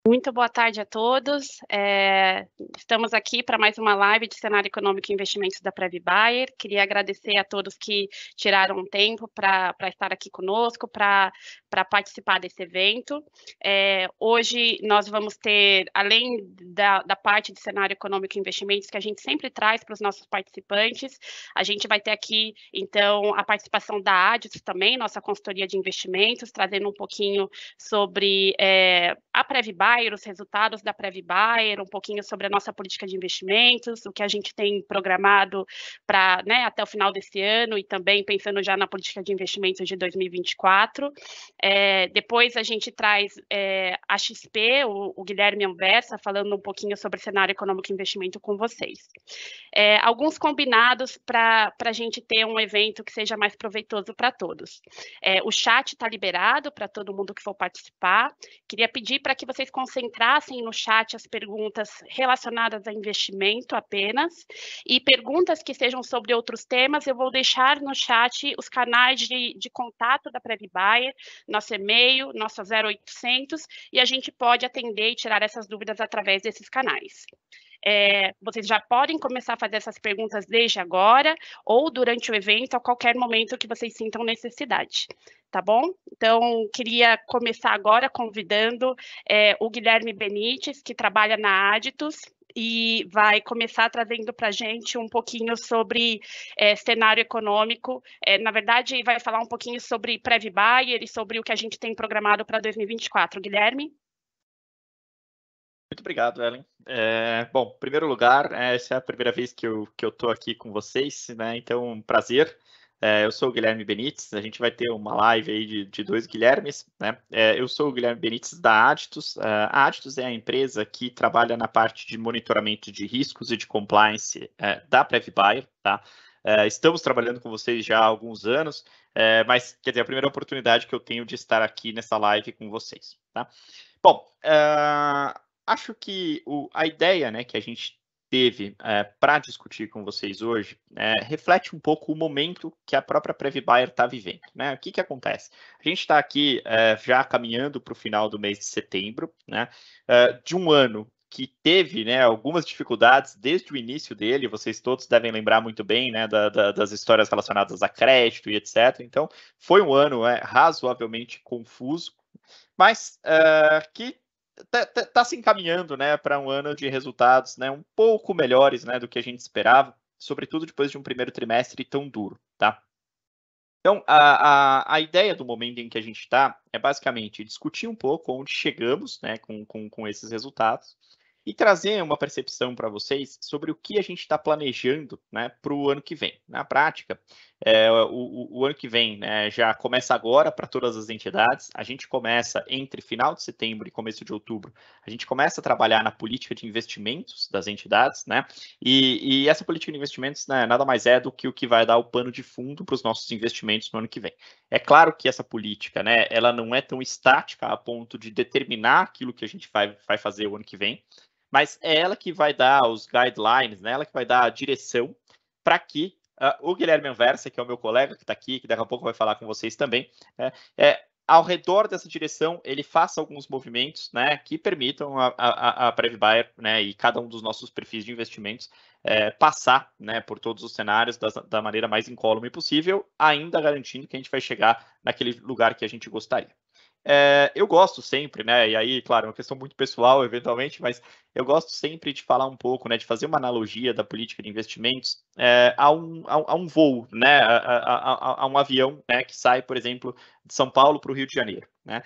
Muito boa tarde a todos. Estamos aqui para mais uma live de cenário econômico e investimentos da Previ Bayer. Queria agradecer a todos que tiraram um tempo para estar aqui conosco, para participar desse evento. Hoje nós vamos ter, além da parte de cenário econômico e investimentos que a gente sempre traz para os nossos participantes, a gente vai ter aqui, então, a participação da Aditus também, nossa consultoria de investimentos, trazendo um pouquinho sobre a Previ Bayer, os resultados da Previ Bayer, um pouquinho sobre a nossa política de investimentos, o que a gente tem programado para, né, até o final desse ano e também pensando já na política de investimentos de 2024. Depois a gente traz a XP, o Guilherme Anversa, falando um pouquinho sobre cenário econômico e investimento com vocês. Alguns combinados para a gente ter um evento que seja mais proveitoso para todos. O chat está liberado para todo mundo que for participar. Queria pedir para que vocês concentrassem no chat as perguntas relacionadas a investimento apenas, e perguntas que sejam sobre outros temas, eu vou deixar no chat os canais de contato da Previ Bayer, nosso e-mail, nosso 0800, e a gente pode atender e tirar essas dúvidas através desses canais. Vocês já podem começar a fazer essas perguntas desde agora, ou durante o evento, a qualquer momento que vocês sintam necessidade. Tá bom? Então, queria começar agora convidando o Guilherme Benites, que trabalha na Aditus, e vai começar trazendo para a gente um pouquinho sobre cenário econômico. Na verdade, vai falar um pouquinho sobre Previ Bayer e sobre o que a gente tem programado para 2024. Guilherme? Muito obrigado, Ellen. Bom, em primeiro lugar, essa é a primeira vez que eu estou aqui com vocês, né? Então, um prazer. Eu sou o Guilherme Benites, a gente vai ter uma live aí de dois Guilhermes, né? Eu sou o Guilherme Benites da Aditus. A Aditus é a empresa que trabalha na parte de monitoramento de riscos e de compliance da Previ Bayer, tá? Estamos trabalhando com vocês já há alguns anos, mas, quer dizer, a primeira oportunidade que eu tenho de estar aqui nessa live com vocês, tá? Bom, acho que a ideia, né, que a gente teve para discutir com vocês hoje reflete um pouco o momento que a própria Previ Bayer está vivendo, né? O que acontece? A gente está aqui já caminhando para o final do mês de setembro, né? De um ano que teve, né, algumas dificuldades desde o início dele, vocês todos devem lembrar muito bem, né, das histórias relacionadas a crédito e etc. Então, foi um ano razoavelmente confuso, mas que está se encaminhando, né, para um ano de resultados, né, um pouco melhores, né, do que a gente esperava, sobretudo depois de um primeiro trimestre tão duro, tá? Então, a ideia do momento em que a gente está é basicamente discutir um pouco onde chegamos, né, com esses resultados, e trazer uma percepção para vocês sobre o que a gente está planejando, né, para o ano que vem. Na prática, o ano que vem, né, já começa agora para todas as entidades. A gente começa entre final de setembro e começo de outubro. A gente começa a trabalhar na política de investimentos das entidades, né? E essa política de investimentos, né, nada mais é do que o que vai dar o pano de fundo para os nossos investimentos no ano que vem. É claro que essa política, né, ela não é tão estática a ponto de determinar aquilo que a gente vai fazer o ano que vem, mas é ela que vai dar os guidelines, né? Ela que vai dar a direção para que o Guilherme Anversa, que é o meu colega que está aqui, que daqui a pouco vai falar com vocês também, ao redor dessa direção, ele faça alguns movimentos, né, que permitam a Previ Bayer, né, e cada um dos nossos perfis de investimentos passar, né, por todos os cenários da maneira mais incólume possível, ainda garantindo que a gente vai chegar naquele lugar que a gente gostaria. Eu gosto sempre, né, e aí, claro, é uma questão muito pessoal, eventualmente, mas eu gosto sempre de falar um pouco, né, de fazer uma analogia da política de investimentos a um voo, né, a um avião, né, que sai, por exemplo, de São Paulo para o Rio de Janeiro, né.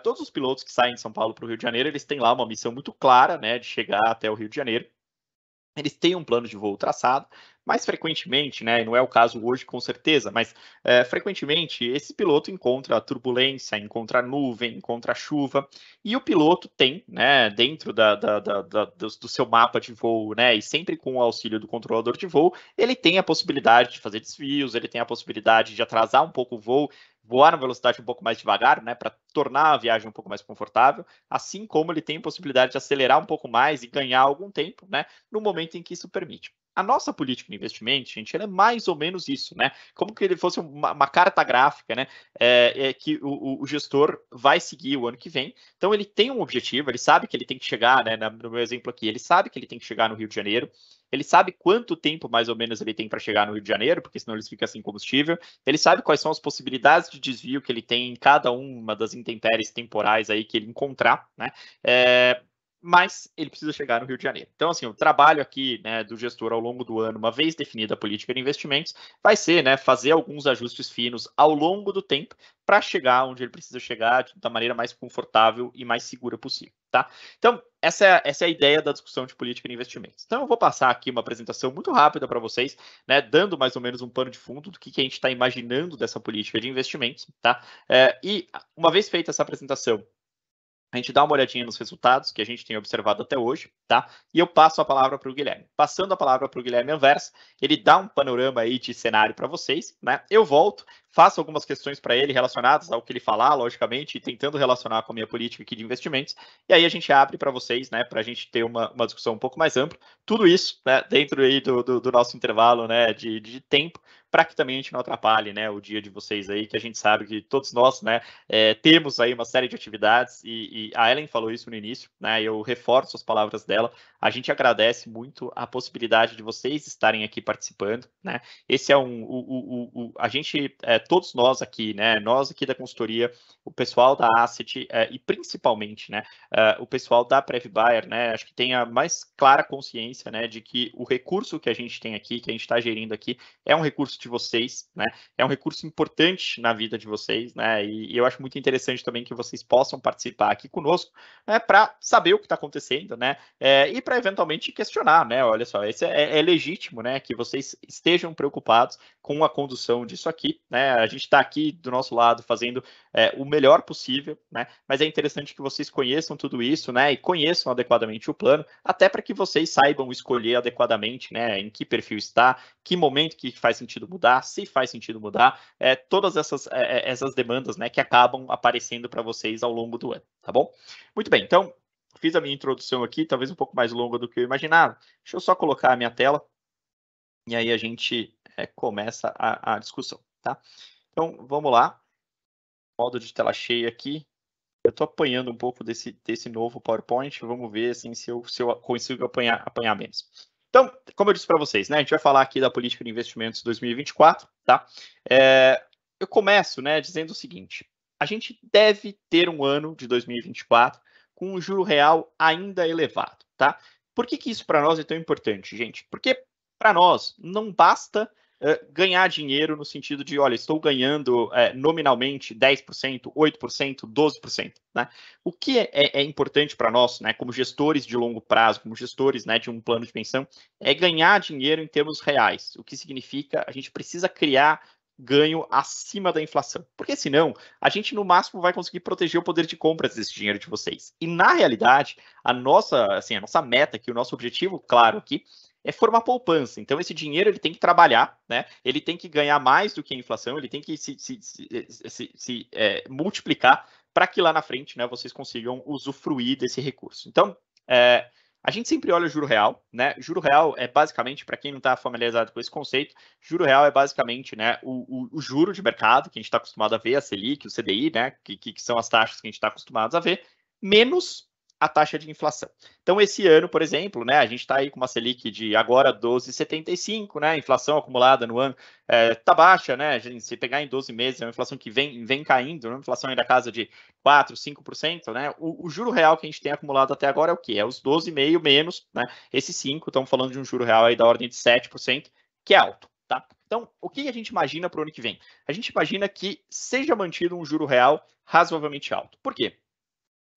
Todos os pilotos que saem de São Paulo para o Rio de Janeiro, eles têm lá uma missão muito clara, né, de chegar até o Rio de Janeiro. Eles têm um plano de voo traçado, mas frequentemente, né, não é o caso hoje com certeza, mas frequentemente esse piloto encontra turbulência, encontra nuvem, encontra chuva, e o piloto tem, né, dentro do seu mapa de voo, né, e sempre com o auxílio do controlador de voo, ele tem a possibilidade de fazer desvios, ele tem a possibilidade de atrasar um pouco o voo, voar na velocidade um pouco mais devagar, né, para tornar a viagem um pouco mais confortável, assim como ele tem a possibilidade de acelerar um pouco mais e ganhar algum tempo, né, no momento em que isso permite. A nossa política de investimento, gente, ela é mais ou menos isso, né? Como que ele fosse uma carta gráfica, né? Que o gestor vai seguir o ano que vem. Então, ele tem um objetivo, ele sabe que ele tem que chegar, né? No meu exemplo aqui, ele sabe que ele tem que chegar no Rio de Janeiro. Ele sabe quanto tempo, mais ou menos, ele tem para chegar no Rio de Janeiro, porque senão ele fica sem combustível. Ele sabe quais são as possibilidades de desvio que ele tem em cada uma das intempéries temporais aí que ele encontrar, né? Mas ele precisa chegar no Rio de Janeiro. Então, assim, o trabalho aqui, né, do gestor ao longo do ano, uma vez definida a política de investimentos, vai ser, né, fazer alguns ajustes finos ao longo do tempo para chegar onde ele precisa chegar da maneira mais confortável e mais segura possível, tá? Então, essa é a ideia da discussão de política de investimentos. Então, eu vou passar aqui uma apresentação muito rápida para vocês, né, dando mais ou menos um pano de fundo do que a gente está imaginando dessa política de investimentos, tá? E uma vez feita essa apresentação, a gente dá uma olhadinha nos resultados que a gente tem observado até hoje, tá? E eu passo a palavra para o Guilherme. Passando a palavra para o Guilherme Anversa, ele dá um panorama aí de cenário para vocês, né? Eu volto, faço algumas questões para ele relacionadas ao que ele falar, logicamente, e tentando relacionar com a minha política aqui de investimentos, e aí a gente abre para vocês, né, para a gente ter uma discussão um pouco mais ampla. Tudo isso, né, dentro aí do nosso intervalo, né, de tempo, para que também a gente não atrapalhe, né, o dia de vocês aí, que a gente sabe que todos nós, né, temos aí uma série de atividades, e a Ellen falou isso no início, né, eu reforço as palavras dela, a gente agradece muito a possibilidade de vocês estarem aqui participando, né, esse é a gente, todos nós aqui, né, nós aqui da consultoria, o pessoal da Asset e principalmente, né, o pessoal da PrevBuyer, né, acho que tem a mais clara consciência, né, de que o recurso que a gente tem aqui, que a gente está gerindo aqui, é um recurso de vocês, né, é um recurso importante na vida de vocês, né, e eu acho muito interessante também que vocês possam participar aqui conosco, né, para saber o que está acontecendo, né, e para eventualmente questionar, né, olha só, esse é legítimo, né, que vocês estejam preocupados com a condução disso aqui, né, a gente está aqui do nosso lado fazendo o melhor possível, né, mas é interessante que vocês conheçam tudo isso, né, e conheçam adequadamente o plano, até para que vocês saibam escolher adequadamente, né, em que perfil está, que momento que faz sentido mudar, se faz sentido mudar, todas essas demandas, né, que acabam aparecendo para vocês ao longo do ano, tá bom? Muito bem, então, fiz a minha introdução aqui, talvez um pouco mais longa do que eu imaginava. Deixa eu só colocar a minha tela e aí a gente começa a discussão, tá? Então, vamos lá. Modo de tela cheia aqui. Eu estou apanhando um pouco desse novo PowerPoint. Vamos ver assim, se eu consigo apanhar menos. Então, como eu disse para vocês, né, a gente vai falar aqui da política de investimentos 2024, tá? Eu começo, né, dizendo o seguinte: a gente deve ter um ano de 2024 com um juro real ainda elevado, tá? Por que isso para nós é tão importante, gente? Porque para nós não basta ganhar dinheiro no sentido de, olha, estou ganhando nominalmente 10%, 8%, 12%. Né? O que é importante para nós, né, como gestores de longo prazo, como gestores, né, de um plano de pensão, é ganhar dinheiro em termos reais. O que significa a gente precisa criar ganho acima da inflação. Porque senão, a gente no máximo vai conseguir proteger o poder de compra desse dinheiro de vocês. E na realidade, a nossa meta aqui, o nosso objetivo, claro, aqui, é formar poupança. Então, esse dinheiro ele tem que trabalhar, né? Ele tem que ganhar mais do que a inflação, ele tem que se multiplicar para que lá na frente, né, vocês consigam usufruir desse recurso. Então, a gente sempre olha o juro real, né? Juro real é basicamente, para quem não está familiarizado com esse conceito, juro real é basicamente, né, o juro de mercado que a gente está acostumado a ver, a Selic, o CDI, né, que são as taxas que a gente está acostumado a ver, menos a taxa de inflação. Então, esse ano, por exemplo, né, a gente está aí com uma Selic de agora 12,75, né, a inflação acumulada no ano está baixa, né, se pegar em 12 meses, é uma inflação que vem caindo, né, uma inflação aí da casa de 4%, 5%, né, o juro real que a gente tem acumulado até agora é o quê? É os 12,5% menos, né, esses 5%, estamos falando de um juro real aí da ordem de 7%, que é alto. Tá? Então, o que a gente imagina para o ano que vem? A gente imagina que seja mantido um juro real razoavelmente alto. Por quê?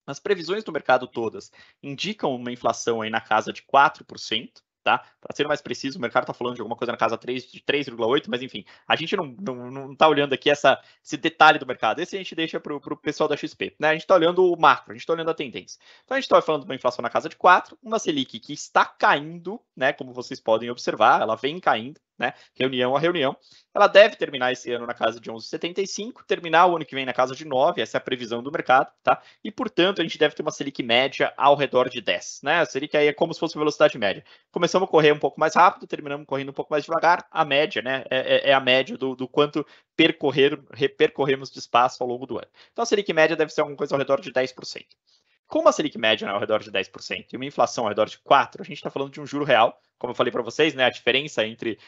As previsões do mercado todas indicam uma inflação aí na casa de 4%, tá? Para ser mais preciso, o mercado está falando de alguma coisa na casa de 3,8%, mas enfim, a gente não está olhando aqui esse detalhe do mercado. Esse a gente deixa para o pessoal da XP, né? A gente está olhando o macro, a gente está olhando a tendência. Então a gente está falando de uma inflação na casa de 4%, uma Selic que está caindo, né, como vocês podem observar, ela vem caindo, né, reunião a reunião. Ela deve terminar esse ano na casa de 11,75, terminar o ano que vem na casa de 9, essa é a previsão do mercado, tá? E, portanto, a gente deve ter uma Selic média ao redor de 10, né? A Selic aí é como se fosse velocidade média. Começamos a correr um pouco mais rápido, terminamos correndo um pouco mais devagar, a média, né, é a média do quanto percorremos de espaço ao longo do ano. Então, a Selic média deve ser alguma coisa ao redor de 10%. Com uma Selic média, né, ao redor de 10% e uma inflação ao redor de 4%, a gente está falando de um juro real, como eu falei para vocês, né, a diferença entre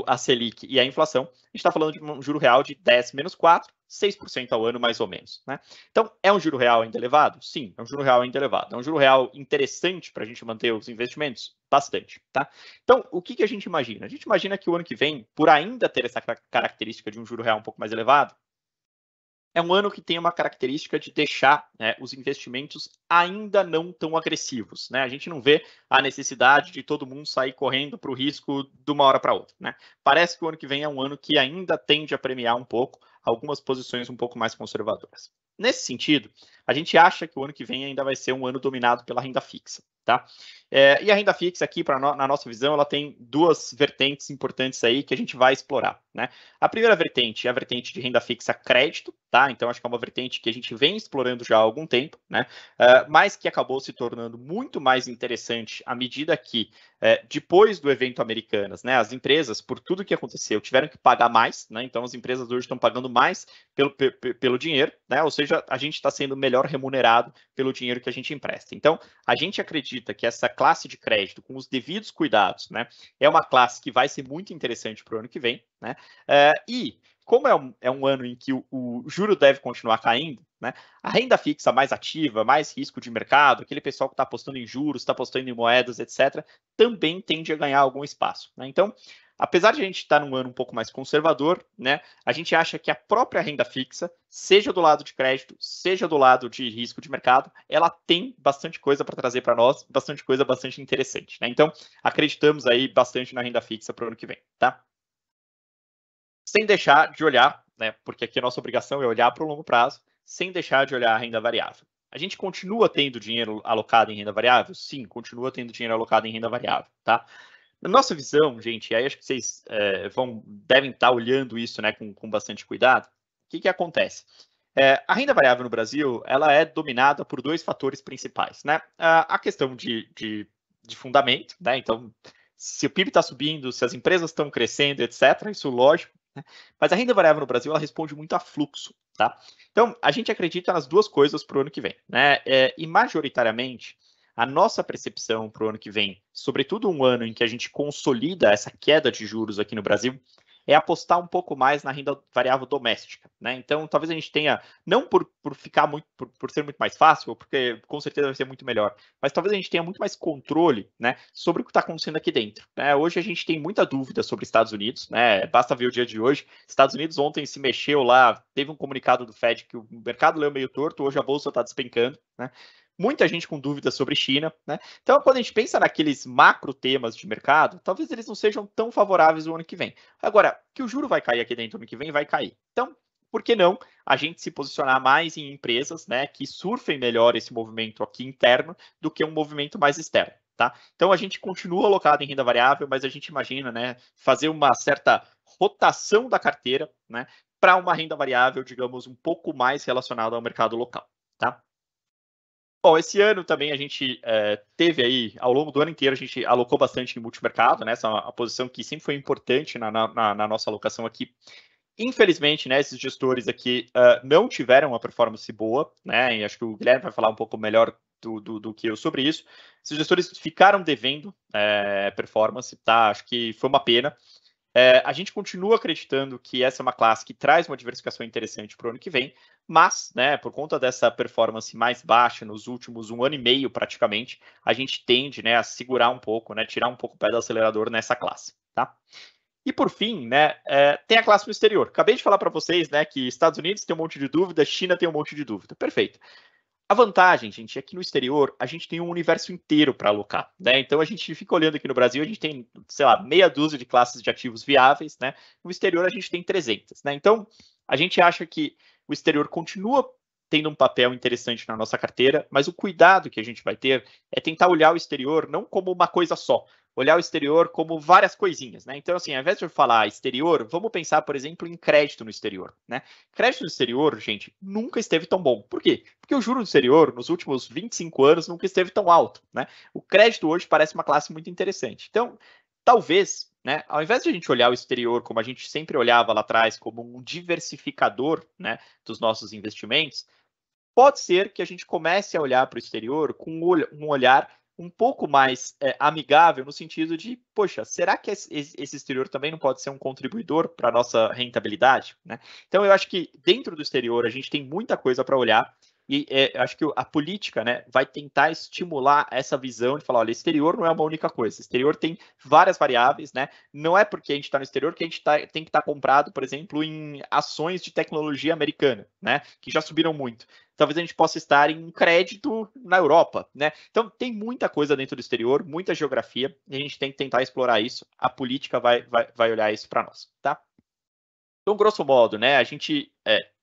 a Selic e a inflação, a gente está falando de um juro real de 10 menos 4, 6% ao ano, mais ou menos. Né? Então, é um juro real ainda elevado? Sim, é um juro real ainda elevado. É um juro real interessante para a gente manter os investimentos? Bastante. Tá? Então, o que a gente imagina? A gente imagina que o ano que vem, por ainda ter essa característica de um juro real um pouco mais elevado, é um ano que tem uma característica de deixar, né, os investimentos ainda não tão agressivos. Né? A gente não vê a necessidade de todo mundo sair correndo para o risco de uma hora para outra. Né? Parece que o ano que vem é um ano que ainda tende a premiar um pouco algumas posições um pouco mais conservadoras. Nesse sentido, a gente acha que o ano que vem ainda vai ser um ano dominado pela renda fixa. Tá? E a renda fixa aqui, na nossa visão, ela tem duas vertentes importantes aí que a gente vai explorar. Né? A primeira vertente é a vertente de renda fixa crédito, tá? Então acho que é uma vertente que a gente vem explorando já há algum tempo, né? Mas que acabou se tornando muito mais interessante à medida que, depois do evento Americanas, né, as empresas, por tudo que aconteceu, tiveram que pagar mais, né? Então as empresas hoje estão pagando mais pelo dinheiro, né? Ou seja, a gente está sendo melhor remunerado pelo dinheiro que a gente empresta. Então, a gente acredita que essa classe de crédito, com os devidos cuidados, né, é uma classe que vai ser muito interessante para o ano que vem, né? E como é um ano em que o juro deve continuar caindo, né, a renda fixa mais ativa, mais risco de mercado, aquele pessoal que está apostando em juros, está apostando em moedas, etc., também tende a ganhar algum espaço. Né? Então, apesar de a gente estar num ano um pouco mais conservador, né, a gente acha que a própria renda fixa, seja do lado de crédito, seja do lado de risco de mercado, ela tem bastante coisa para trazer para nós, bastante coisa bastante interessante. Né? Então, acreditamos aí bastante na renda fixa para o ano que vem. Tá? Sem deixar de olhar, né, porque aqui a nossa obrigação é olhar para o longo prazo, sem deixar de olhar a renda variável. A gente continua tendo dinheiro alocado em renda variável? Sim, continua tendo dinheiro alocado em renda variável. Tá? Na nossa visão, gente, aí acho que vocês devem estar olhando isso, né, com bastante cuidado. O que acontece? A renda variável no Brasil, ela é dominada por dois fatores principais, né? A questão de fundamento, né? Então, se o PIB está subindo, se as empresas estão crescendo, etc., isso lógico. Né? Mas a renda variável no Brasil, ela responde muito a fluxo, tá? Então, a gente acredita nas duas coisas para o ano que vem, né? E majoritariamente, a nossa percepção para o ano que vem, sobretudo um ano em que a gente consolida essa queda de juros aqui no Brasil, é apostar um pouco mais na renda variável doméstica. Né? Então, talvez a gente tenha, não por ficar muito, por ser muito mais fácil, ou porque com certeza vai ser muito melhor, mas talvez a gente tenha muito mais controle, né, sobre o que está acontecendo aqui dentro. Né? Hoje a gente tem muita dúvida sobre Estados Unidos, né? Basta ver o dia de hoje. Estados Unidos ontem se mexeu lá, teve um comunicado do Fed que o mercado leu meio torto, hoje a bolsa está despencando. Né? Muita gente com dúvidas sobre China, né? Então, quando a gente pensa naqueles macro temas de mercado, talvez eles não sejam tão favoráveis no ano que vem. Agora, que o juro vai cair aqui dentro no ano que vem, vai cair. Então, por que não a gente se posicionar mais em empresas, né, que surfem melhor esse movimento aqui interno do que um movimento mais externo, tá? Então, a gente continua alocado em renda variável, mas a gente imagina, né, fazer uma certa rotação da carteira, né, para uma renda variável, digamos, um pouco mais relacionada ao mercado local, tá? Bom, esse ano também a gente teve aí, ao longo do ano inteiro, a gente alocou bastante em multimercado, né? Essa é uma posição que sempre foi importante na nossa alocação aqui. Infelizmente, né, esses gestores aqui não tiveram uma performance boa, né? E acho que o Guilherme vai falar um pouco melhor do que eu sobre isso. Esses gestores ficaram devendo performance, tá? Acho que foi uma pena. A gente continua acreditando que essa é uma classe que traz uma diversificação interessante para o ano que vem, mas, né, por conta dessa performance mais baixa nos últimos 1 ano e meio, praticamente, a gente tende, né, a segurar um pouco, né, tirar um pouco o pé do acelerador nessa classe. Tá? E por fim, né, tem a classe no exterior. Acabei de falar para vocês, né, que Estados Unidos tem um monte de dúvida, China tem um monte de dúvida. Perfeito. A vantagem, gente, é que no exterior a gente tem um universo inteiro para alocar, né? Então a gente fica olhando aqui no Brasil, a gente tem, sei lá, meia dúzia de classes de ativos viáveis, né? No exterior a gente tem 300, né? Então a gente acha que o exterior continua tendo um papel interessante na nossa carteira, mas o cuidado que a gente vai ter é tentar olhar o exterior não como uma coisa só, olhar o exterior como várias coisinhas, né? Então, assim, ao invés de eu falar exterior, vamos pensar, por exemplo, em crédito no exterior, né? Crédito no exterior, gente, nunca esteve tão bom. Por quê? Porque o juro no exterior, nos últimos 25 anos, nunca esteve tão alto, né? O crédito hoje parece uma classe muito interessante. Então, talvez, né, ao invés de a gente olhar o exterior como a gente sempre olhava lá atrás, como um diversificador, né, dos nossos investimentos, pode ser que a gente comece a olhar para o exterior com um olhar um pouco mais amigável, no sentido de, poxa, será que esse exterior também não pode ser um contribuidor para a nossa rentabilidade? Né? Então, eu acho que dentro do exterior a gente tem muita coisa para olhar, e acho que a política, né, vai tentar estimular essa visão de falar, olha, exterior não é uma única coisa, exterior tem várias variáveis, né? Não é porque a gente está no exterior que a gente tem que estar comprado, por exemplo, em ações de tecnologia americana, né, que já subiram muito. Talvez a gente possa estar em crédito na Europa, né? Então tem muita coisa dentro do exterior, muita geografia, e a gente tem que tentar explorar isso. A política vai olhar isso para nós, tá? Então, grosso modo, né, a gente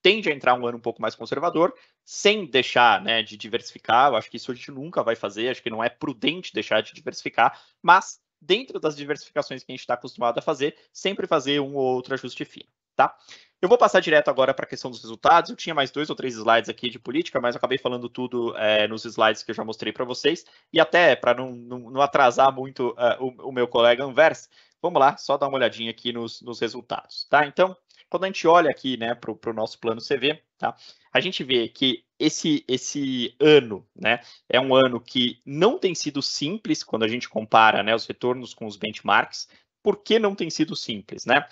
tende a entrar um ano um pouco mais conservador, sem deixar, né, de diversificar. Eu acho que isso a gente nunca vai fazer, acho que não é prudente deixar de diversificar, mas dentro das diversificações que a gente está acostumado a fazer, sempre fazer um ou outro ajuste fino, tá? Eu vou passar direto agora para a questão dos resultados. Eu tinha mais 2 ou 3 slides aqui de política, mas eu acabei falando tudo nos slides que eu já mostrei para vocês. E até para não atrasar muito o meu colega Anvers, vamos lá, só dar uma olhadinha aqui nos resultados, tá? Então, quando a gente olha aqui, né, para o nosso plano CV, tá? A gente vê que esse ano, né, é um ano que não tem sido simples quando a gente compara, né, os retornos com os benchmarks. Por que não tem sido simples, né?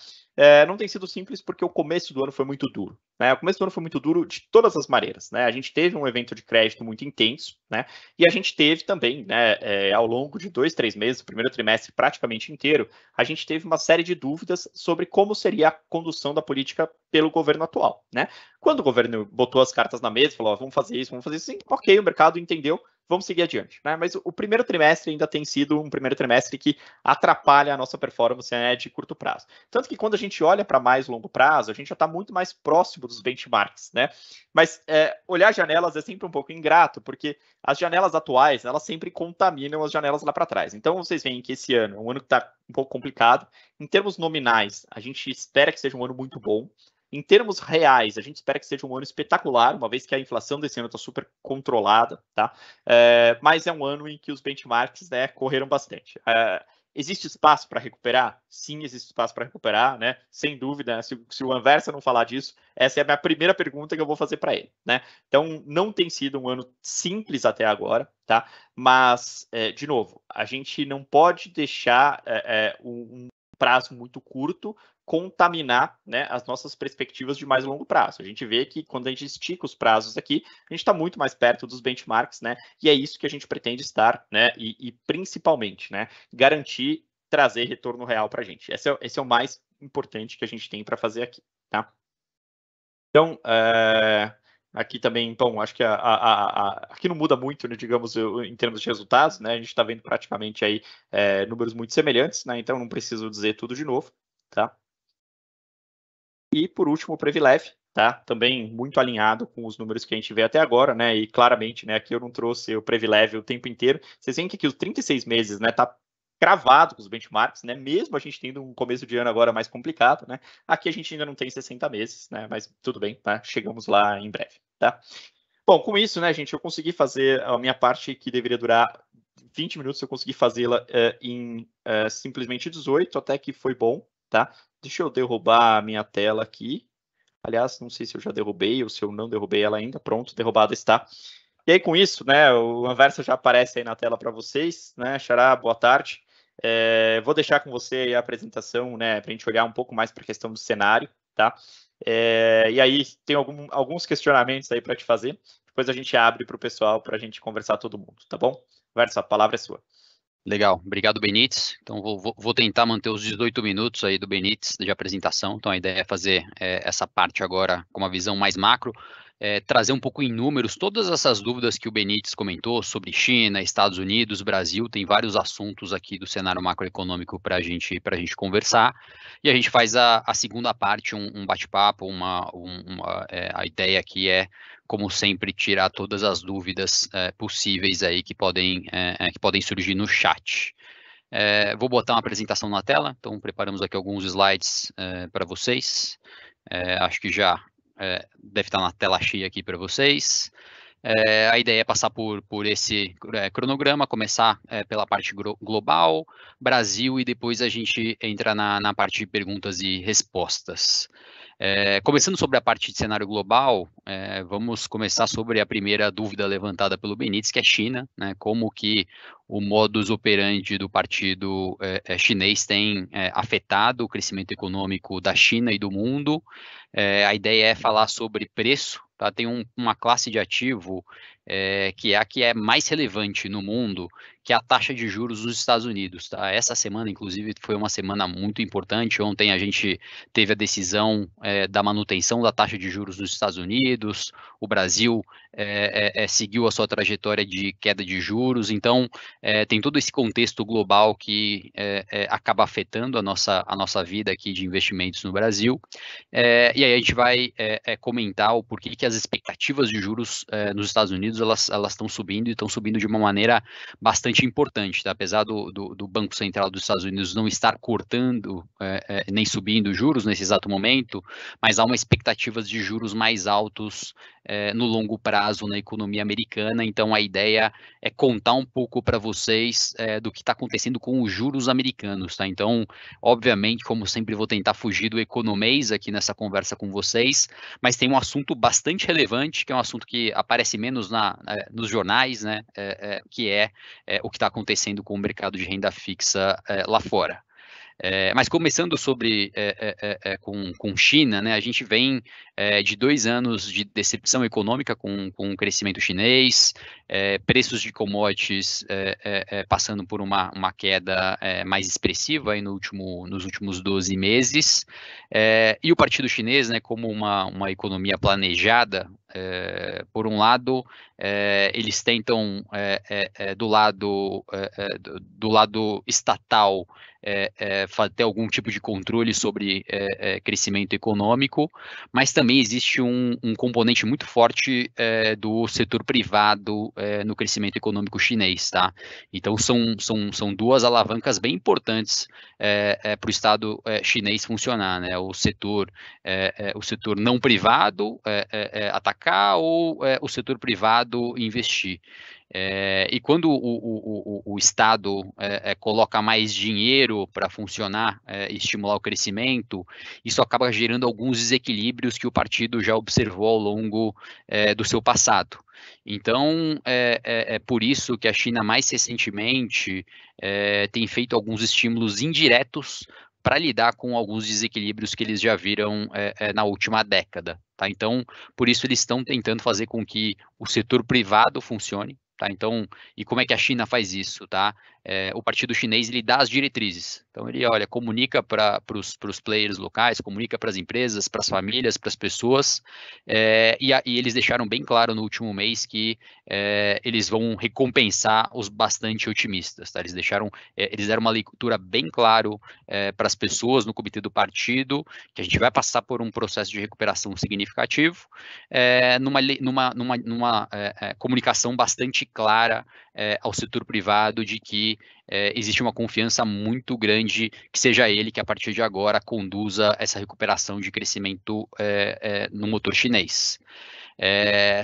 Não tem sido simples porque o começo do ano foi muito duro, né? O começo do ano foi muito duro de todas as maneiras, né? A gente teve um evento de crédito muito intenso, né? E a gente teve também, né, ao longo de 2, 3 meses, o primeiro trimestre praticamente inteiro, a gente teve uma série de dúvidas sobre como seria a condução da política pelo governo atual, né? Quando o governo botou as cartas na mesa, falou, vamos fazer isso, sim, ok, o mercado entendeu, vamos seguir adiante, né? Mas o primeiro trimestre ainda tem sido um primeiro trimestre que atrapalha a nossa performance, né, de curto prazo. Tanto que quando a gente olha para mais longo prazo, a gente já está muito mais próximo dos benchmarks, né? Mas olhar janelas é sempre um pouco ingrato, porque as janelas atuais, elas sempre contaminam as janelas lá para trás. Então, vocês veem que esse ano é um ano que está um pouco complicado. Em termos nominais, a gente espera que seja um ano muito bom. Em termos reais, a gente espera que seja um ano espetacular, uma vez que a inflação desse ano está super controlada, tá? Mas é um ano em que os benchmarks, né, correram bastante. Existe espaço para recuperar? Sim, existe espaço para recuperar, né? Sem dúvida. Se o Anversa não falar disso, essa é a minha primeira pergunta que eu vou fazer para ele, né? Então, não tem sido um ano simples até agora, tá? Mas, de novo, a gente não pode deixar um prazo muito curto contaminar, né, as nossas perspectivas de mais longo prazo. A gente vê que quando a gente estica os prazos aqui, a gente está muito mais perto dos benchmarks, né, e é isso que a gente pretende estar, né, e principalmente, né, garantir trazer retorno real para a gente. Esse é o mais importante que a gente tem para fazer aqui, tá? Então, aqui também, bom, acho que aqui não muda muito, né, digamos, em termos de resultados, né, a gente está vendo praticamente aí números muito semelhantes, né, então não preciso dizer tudo de novo, tá? E, por último, o Previlev, tá? Também muito alinhado com os números que a gente vê até agora, né? E claramente, né, aqui eu não trouxe o Previlev o tempo inteiro. Vocês veem que aqui os 36 meses, né, tá cravado com os benchmarks, né? Mesmo a gente tendo um começo de ano agora mais complicado, né? Aqui a gente ainda não tem 60 meses, né? Mas tudo bem, tá? Chegamos lá em breve, tá? Bom, com isso, né, gente, eu consegui fazer a minha parte que deveria durar 20 minutos, eu consegui fazê-la em simplesmente 18, até que foi bom, tá? Deixa eu derrubar a minha tela aqui. Aliás, não sei se eu já derrubei ou se eu não derrubei ela ainda. Pronto, derrubada está. E aí, com isso, né, o Anversa já aparece aí na tela para vocês, né? Xará, boa tarde. Vou deixar com você a apresentação, né, para a gente olhar um pouco mais para a questão do cenário, tá? E aí, tem alguns questionamentos aí para te fazer. Depois a gente abre para o pessoal para a gente conversar todo mundo, tá bom? Anversa, a palavra é sua. Legal, obrigado, Benítez. Então, vou tentar manter os 18 minutos aí do Benítez de apresentação. Então, a ideia é fazer essa parte agora com uma visão mais macro, trazer um pouco em números todas essas dúvidas que o Benítez comentou sobre China, Estados Unidos, Brasil. Tem vários assuntos aqui do cenário macroeconômico para a gente conversar. E a gente faz a segunda parte, um bate-papo, a ideia aqui é, como sempre, tirar todas as dúvidas possíveis aí que podem surgir no chat. Vou botar uma apresentação na tela, então preparamos aqui alguns slides para vocês. Acho que já deve estar na tela cheia aqui para vocês. A ideia é passar por esse cronograma, começar pela parte global, Brasil, e depois a gente entra na parte de perguntas e respostas. Começando sobre a parte de cenário global, vamos começar sobre a primeira dúvida levantada pelo Benítez, que é China, né? Como que o modus operandi do partido chinês tem afetado o crescimento econômico da China e do mundo. A ideia é falar sobre preço, tá? Tem uma classe de ativo que é a que é mais relevante no mundo, que é a taxa de juros nos Estados Unidos, tá? Essa semana, inclusive, foi uma semana muito importante. Ontem a gente teve a decisão da manutenção da taxa de juros nos Estados Unidos. O Brasil seguiu a sua trajetória de queda de juros. Então, tem todo esse contexto global que acaba afetando a nossa vida aqui de investimentos no Brasil. E aí a gente vai comentar o porquê que as expectativas de juros nos Estados Unidos elas estão subindo, e estão subindo de uma maneira bastante importante, tá? Apesar do Banco Central dos Estados Unidos não estar cortando nem subindo juros nesse exato momento, mas há uma expectativa de juros mais altos no longo prazo na economia americana. Então a ideia é contar um pouco para vocês do que está acontecendo com os juros americanos, tá? Então, obviamente, como sempre, vou tentar fugir do economês aqui nessa conversa com vocês, mas tem um assunto bastante relevante, que é um assunto que aparece menos nos jornais, né? Que é o que está acontecendo com o mercado de renda fixa lá fora. Mas começando com China, né, a gente vem de 2 anos de decepção econômica com o crescimento chinês, preços de commodities passando por uma queda mais expressiva aí nos últimos 12 meses, e o Partido Chinês, né, como uma economia planejada, por um lado, eles tentam, do lado estatal, ter algum tipo de controle sobre crescimento econômico, mas também existe um componente muito forte do setor privado no crescimento econômico chinês, tá? Então são 2 alavancas bem importantes para o Estado chinês funcionar, né? O setor não privado atacar, ou o setor privado investir. E quando o Estado coloca mais dinheiro para funcionar e estimular o crescimento, isso acaba gerando alguns desequilíbrios que o partido já observou ao longo do seu passado. Então, é por isso que a China, mais recentemente, tem feito alguns estímulos indiretos para lidar com alguns desequilíbrios que eles já viram na última década, tá? Então, por isso eles estão tentando fazer com que o setor privado funcione, tá? Então, e como é que a China faz isso, tá? O partido chinês, ele dá as diretrizes. Então ele, comunica para os players locais, comunica para as empresas, para as famílias, para as pessoas, e eles deixaram bem claro no último mês que eles vão recompensar os bastante otimistas, tá? Eles deram uma leitura bem claro para as pessoas no comitê do partido, que a gente vai passar por um processo de recuperação significativo, numa comunicação bastante clara ao setor privado de que existe uma confiança muito grande que seja ele que, a partir de agora, conduza essa recuperação de crescimento no motor chinês.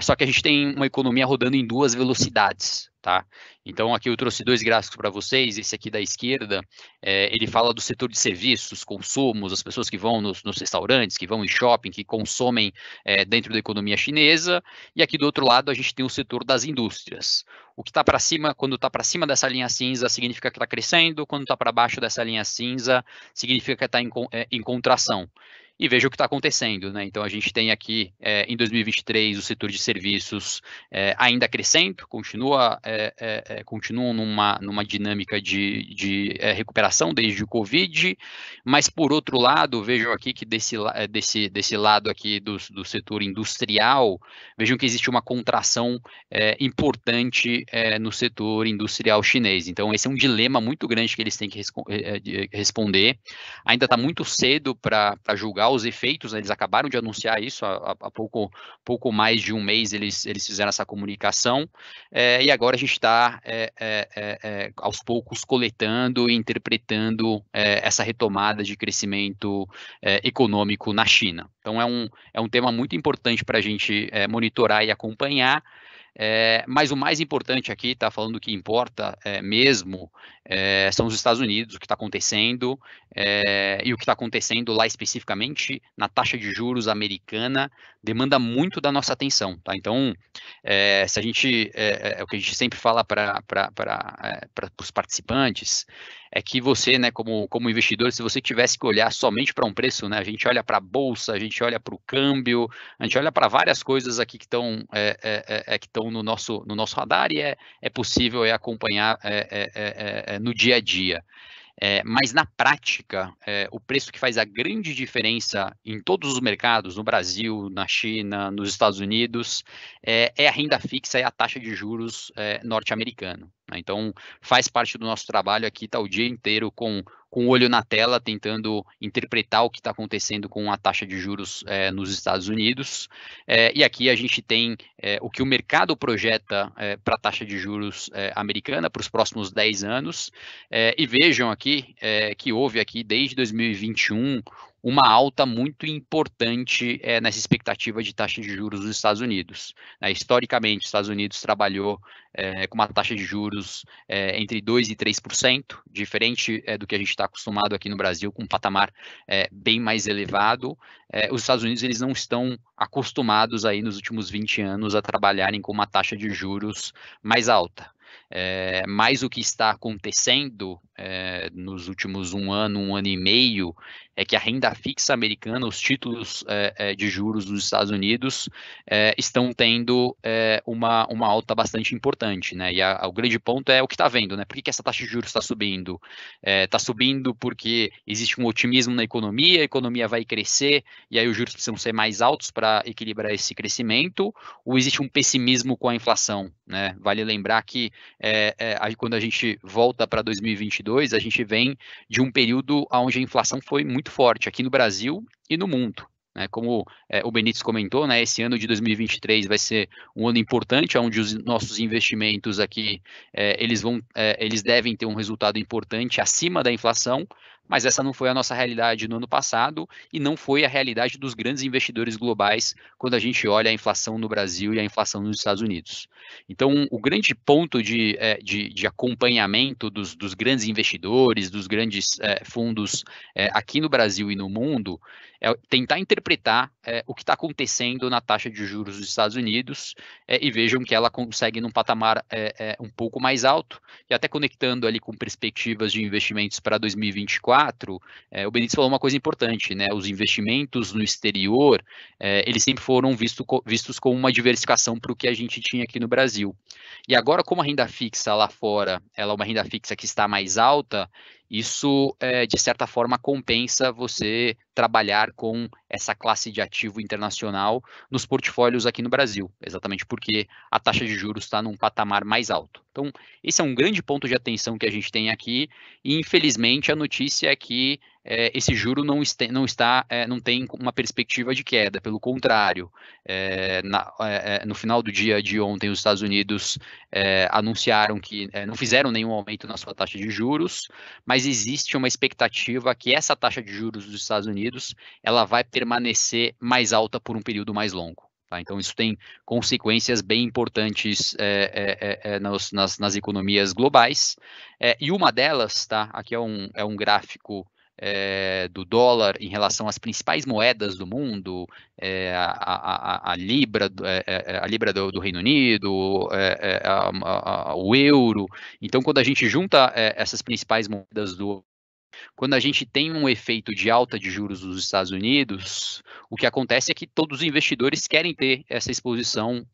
Só que a gente tem uma economia rodando em 2 velocidades, tá? Então aqui eu trouxe 2 gráficos para vocês. Esse aqui da esquerda, ele fala do setor de serviços, consumos, as pessoas que vão nos restaurantes, que vão em shopping, que consomem dentro da economia chinesa, e aqui do outro lado a gente tem o setor das indústrias. O que está para cima, quando está para cima dessa linha cinza, significa que está crescendo, quando está para baixo dessa linha cinza, significa que está em contração. E veja o que está acontecendo, né? Então a gente tem aqui em 2023 o setor de serviços ainda crescendo, continuam numa dinâmica de recuperação desde o Covid, mas por outro lado, vejam aqui que desse lado aqui do setor industrial, vejam que existe uma contração importante no setor industrial chinês. Então esse é um dilema muito grande que eles têm que responder. Ainda está muito cedo para julgar os efeitos, né? Eles acabaram de anunciar isso há pouco mais de um mês, eles fizeram essa comunicação, e agora a gente está aos poucos coletando e interpretando essa retomada de crescimento econômico na China. Então é um tema muito importante para a gente monitorar e acompanhar. Mas o mais importante aqui, tá falando o que importa mesmo, são os Estados Unidos, o que está acontecendo, e o que está acontecendo lá especificamente na taxa de juros americana demanda muito da nossa atenção, tá? Então, se a gente, o que a gente sempre fala para os participantes, é que você, né, como investidor, se você tivesse que olhar somente para um preço, né, a gente olha para a bolsa, a gente olha para o câmbio, a gente olha para várias coisas aqui que estão no nosso radar e é possível acompanhar no dia a dia. Mas na prática, o preço que faz a grande diferença em todos os mercados, no Brasil, na China, nos Estados Unidos, é a renda fixa e a taxa de juros norte-americano. Né? Então, faz parte do nosso trabalho aqui, tá o dia inteiro com o olho na tela, tentando interpretar o que está acontecendo com a taxa de juros nos Estados Unidos. E aqui a gente tem o que o mercado projeta para a taxa de juros americana para os próximos 10 anos. E vejam aqui que houve aqui desde 2021 uma alta muito importante nessa expectativa de taxa de juros dos Estados Unidos. Historicamente, os Estados Unidos trabalhou com uma taxa de juros entre 2% e 3%, diferente do que a gente está acostumado aqui no Brasil, com um patamar bem mais elevado. Os Estados Unidos eles não estão acostumados aí nos últimos 20 anos a trabalharem com uma taxa de juros mais alta. Mas o que está acontecendo nos últimos um ano e meio, é que a renda fixa americana, os títulos de juros dos Estados Unidos estão tendo uma alta bastante importante, né? E o grande ponto é o que está vendo, né? Por que essa taxa de juros está subindo? Está subindo porque existe um otimismo na economia, a economia vai crescer, e aí os juros precisam ser mais altos para equilibrar esse crescimento, ou existe um pessimismo com a inflação, né? Vale lembrar que quando a gente volta para 2022, a gente vem de um período onde a inflação foi muito forte aqui no Brasil e no mundo. Como o Benítez comentou, né, esse ano de 2023 vai ser um ano importante, onde os nossos investimentos aqui, eles devem ter um resultado importante acima da inflação, mas essa não foi a nossa realidade no ano passado e não foi a realidade dos grandes investidores globais quando a gente olha a inflação no Brasil e a inflação nos Estados Unidos. Então, o grande ponto de acompanhamento dos grandes investidores, dos grandes fundos aqui no Brasil e no mundo, é tentar interpretar o que está acontecendo na taxa de juros dos Estados Unidos e vejam que ela consegue num patamar um pouco mais alto, e até conectando ali com perspectivas de investimentos para 2024, o Benítez falou uma coisa importante, né? Os investimentos no exterior, eles sempre foram vistos como uma diversificação para o que a gente tinha aqui no Brasil. E agora, como a renda fixa lá fora, ela é uma renda fixa que está mais alta, isso, de certa forma, compensa você trabalhar com essa classe de ativo internacional nos portfólios aqui no Brasil, exatamente porque a taxa de juros está num patamar mais alto. Então, esse é um grande ponto de atenção que a gente tem aqui, e infelizmente a notícia é que esse juro não tem uma perspectiva de queda, pelo contrário, no final do dia de ontem os Estados Unidos anunciaram que não fizeram nenhum aumento na sua taxa de juros, mas existe uma expectativa que essa taxa de juros dos Estados Unidos ela vai permanecer mais alta por um período mais longo. Tá? Então, isso tem consequências bem importantes nas economias globais. E uma delas, tá? Aqui é um gráfico do dólar em relação às principais moedas do mundo, a Libra, do Reino Unido, o euro. Então, quando a gente junta essas principais moedas quando a gente tem um efeito de alta de juros dos Estados Unidos, o que acontece é que todos os investidores querem ter essa exposição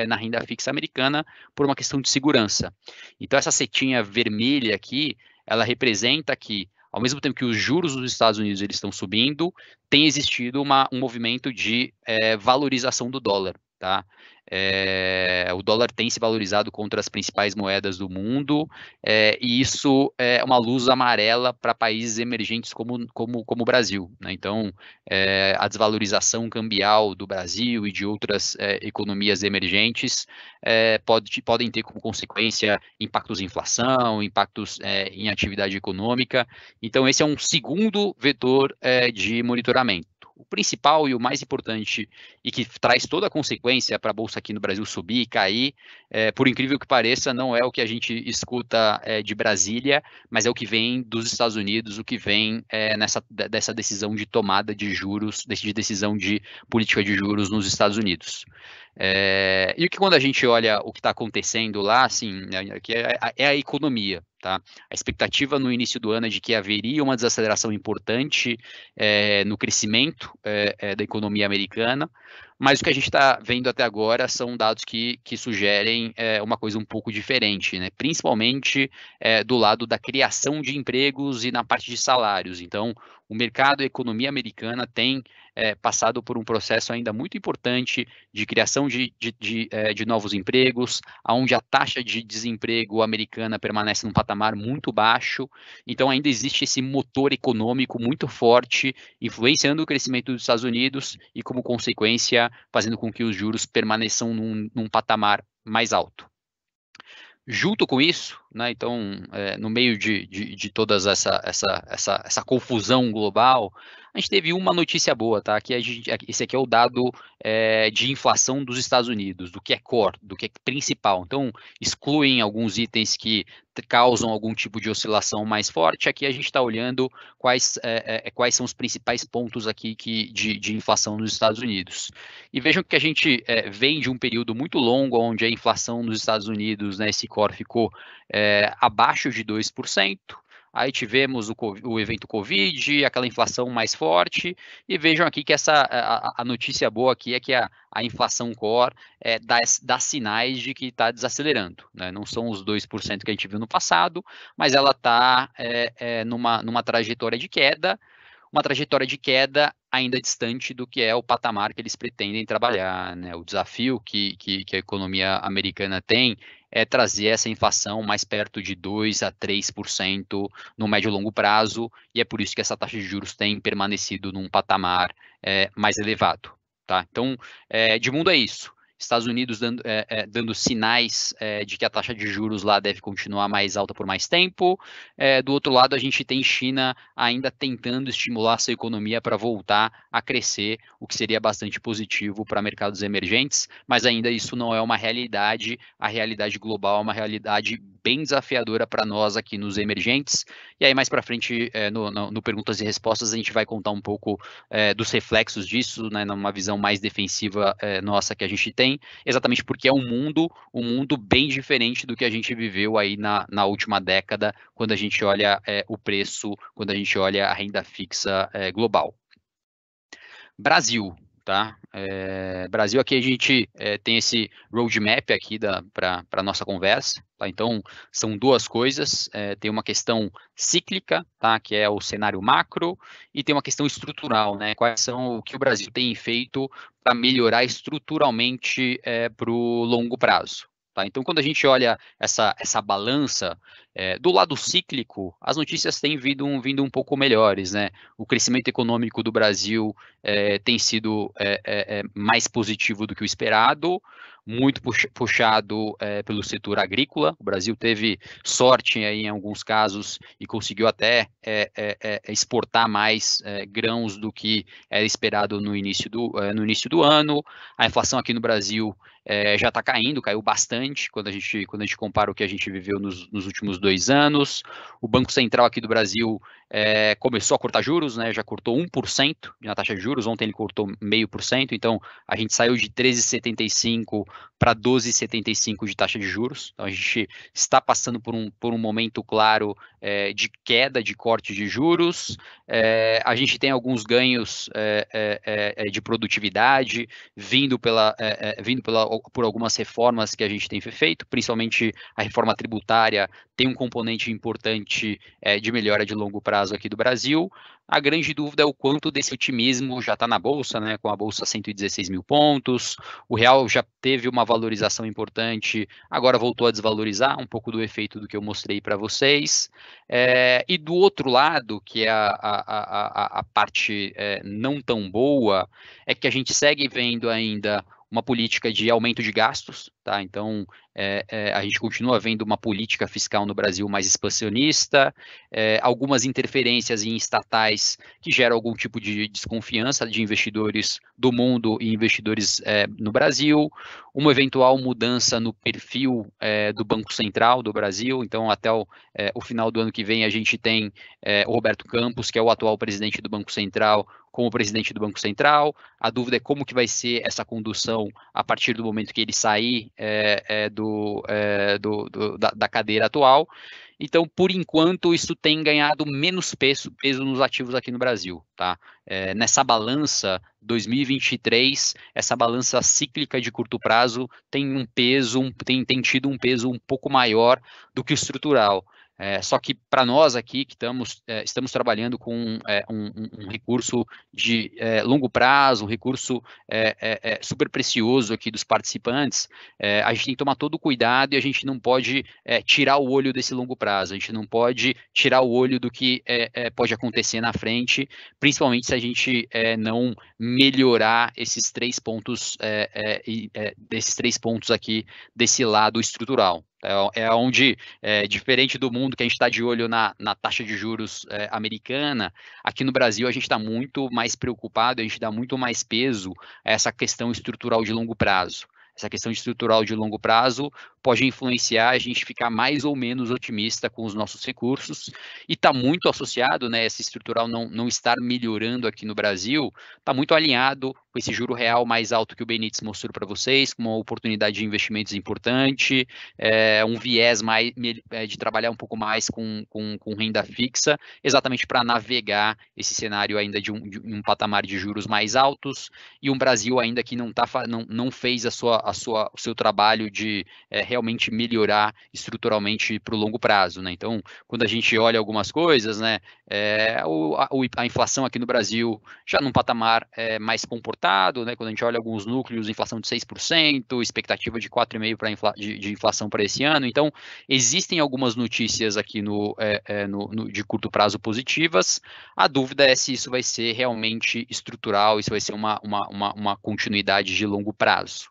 na renda fixa americana por uma questão de segurança. Então, essa setinha vermelha aqui, ela representa que, ao mesmo tempo que os juros dos Estados Unidos eles estão subindo, tem existido um movimento de valorização do dólar. Tá? O dólar tem se valorizado contra as principais moedas do mundo, e isso é uma luz amarela para países emergentes como o Brasil, né? Então, a desvalorização cambial do Brasil e de outras economias emergentes podem ter como consequência impactos em inflação, impactos em atividade econômica. Então, esse é um segundo vetor de monitoramento. O principal e o mais importante, e que traz toda a consequência para a Bolsa aqui no Brasil subir e cair, por incrível que pareça, não é o que a gente escuta de Brasília, mas é o que vem dos Estados Unidos, o que vem dessa decisão de tomada de juros, de decisão de política de juros nos Estados Unidos. E que quando a gente olha o que está acontecendo lá, assim, que é a economia, tá? A expectativa no início do ano é de que haveria uma desaceleração importante no crescimento da economia americana, mas o que a gente está vendo até agora são dados que sugerem uma coisa um pouco diferente, né? Principalmente do lado da criação de empregos e na parte de salários. Então, o mercado e a economia americana tem passado por um processo ainda muito importante de criação de novos empregos, onde a taxa de desemprego americana permanece num patamar muito baixo. Então, ainda existe esse motor econômico muito forte, influenciando o crescimento dos Estados Unidos e, como consequência, fazendo com que os juros permaneçam num patamar mais alto. Junto com isso, né, então, no meio de toda essa confusão global, a gente teve uma notícia boa, tá? Esse aqui é o dado de inflação dos Estados Unidos, do que é core, do que é principal. Então, excluem alguns itens que causam algum tipo de oscilação mais forte. Aqui a gente está olhando quais são os principais pontos aqui de inflação nos Estados Unidos. E vejam que a gente vem de um período muito longo, onde a inflação nos Estados Unidos, né, esse core ficou abaixo de 2%. Aí tivemos o evento Covid, aquela inflação mais forte, e vejam aqui que a notícia boa aqui é que a inflação core dá sinais de que está desacelerando, né? Não são os 2% que a gente viu no passado, mas ela está numa trajetória de queda, ainda distante do que é o patamar que eles pretendem trabalhar, né? O desafio que a economia americana tem é trazer essa inflação mais perto de 2% a 3% no médio e longo prazo, e é por isso que essa taxa de juros tem permanecido num patamar mais elevado, tá? Então, de mundo é isso. Estados Unidos dando sinais de que a taxa de juros lá deve continuar mais alta por mais tempo. Do outro lado, a gente tem China ainda tentando estimular sua economia para voltar a crescer, o que seria bastante positivo para mercados emergentes, mas ainda isso não é uma realidade. A realidade global é uma realidade bem desafiadora para nós aqui nos emergentes. E aí, mais para frente, no Perguntas e Respostas, a gente vai contar um pouco dos reflexos disso, né, numa visão mais defensiva nossa que a gente tem, exatamente porque é um mundo bem diferente do que a gente viveu aí na última década, quando a gente olha o preço, quando a gente olha a renda fixa global. Brasil, tá? Brasil, aqui a gente tem esse roadmap aqui para a nossa conversa, tá? Então, são duas coisas, tem uma questão cíclica, tá? Que é o cenário macro, e tem uma questão estrutural, né? Quais são o que o Brasil tem feito para melhorar estruturalmente para o longo prazo. Tá? Então, quando a gente olha essa balança, do lado cíclico, as notícias têm vindo um pouco melhores, né? O crescimento econômico do Brasil tem sido mais positivo do que o esperado, muito puxado pelo setor agrícola. O Brasil teve sorte aí, em alguns casos, e conseguiu até exportar mais grãos do que era esperado no início do ano. A inflação aqui no Brasil já está caiu bastante quando a gente compara o que a gente viveu nos últimos 2 anos. O Banco Central aqui do Brasil começou a cortar juros, né? Já cortou 1% na taxa de juros. Ontem ele cortou 0,5%, então a gente saiu de 13,75 para 12,75 de taxa de juros. Então a gente está passando por um momento claro de queda, de corte de juros. A gente tem alguns ganhos de produtividade vindo por algumas reformas que a gente tem feito, principalmente a reforma tributária tem um componente importante de melhora de longo prazo aqui do Brasil, A grande dúvida é o quanto desse otimismo já está na Bolsa, né, com a Bolsa 116 mil pontos, o real já teve uma valorização importante, agora voltou a desvalorizar, um pouco do efeito do que eu mostrei para vocês. E do outro lado, que é a parte não tão boa, é que a gente segue vendo ainda uma política de aumento de gastos, tá? Então, a gente continua vendo uma política fiscal no Brasil mais expansionista, algumas interferências em estatais que geram algum tipo de desconfiança de investidores do mundo e investidores no Brasil, uma eventual mudança no perfil do Banco Central do Brasil. Então, até o final do ano que vem, a gente tem o Roberto Campos, que é o atual presidente do Banco Central, como presidente do Banco Central. A dúvida é como que vai ser essa condução a partir do momento que ele sair da cadeira atual. Então, por enquanto, isso tem ganhado menos peso nos ativos aqui no Brasil, tá? Nessa balança 2023, essa balança cíclica de curto prazo tem um peso, tem tido um peso um pouco maior do que o estrutural. Só que para nós aqui, que estamos trabalhando com um recurso de longo prazo, um recurso super precioso aqui dos participantes, a gente tem que tomar todo o cuidado e a gente não pode tirar o olho desse longo prazo, a gente não pode tirar o olho do que pode acontecer na frente, principalmente se a gente não melhorar esses 3 pontos, desses 3 pontos aqui desse lado estrutural. Onde, diferente do mundo que a gente está de olho na taxa de juros americana, aqui no Brasil a gente está muito mais preocupado, a gente dá muito mais peso a essa questão estrutural de longo prazo. Essa questão estrutural de longo prazo pode influenciar a gente ficar mais ou menos otimista com os nossos recursos, e está muito associado, né, esse estrutural não estar melhorando aqui no Brasil, está muito alinhado com esse juro real mais alto que o Benítez mostrou para vocês, com uma oportunidade de investimentos importante, um viés mais de trabalhar um pouco mais com renda fixa, exatamente para navegar esse cenário ainda de um patamar de juros mais altos, e um Brasil ainda que não fez o seu trabalho de realmente melhorar estruturalmente para o longo prazo, né? Então, quando a gente olha algumas coisas, né, a inflação aqui no Brasil já num patamar mais comportado, né? Quando a gente olha alguns núcleos, inflação de 6%, expectativa de 4,5% de inflação para esse ano. Então, existem algumas notícias aqui de curto prazo positivas. A dúvida é se isso vai ser realmente estrutural, isso vai ser uma continuidade de longo prazo.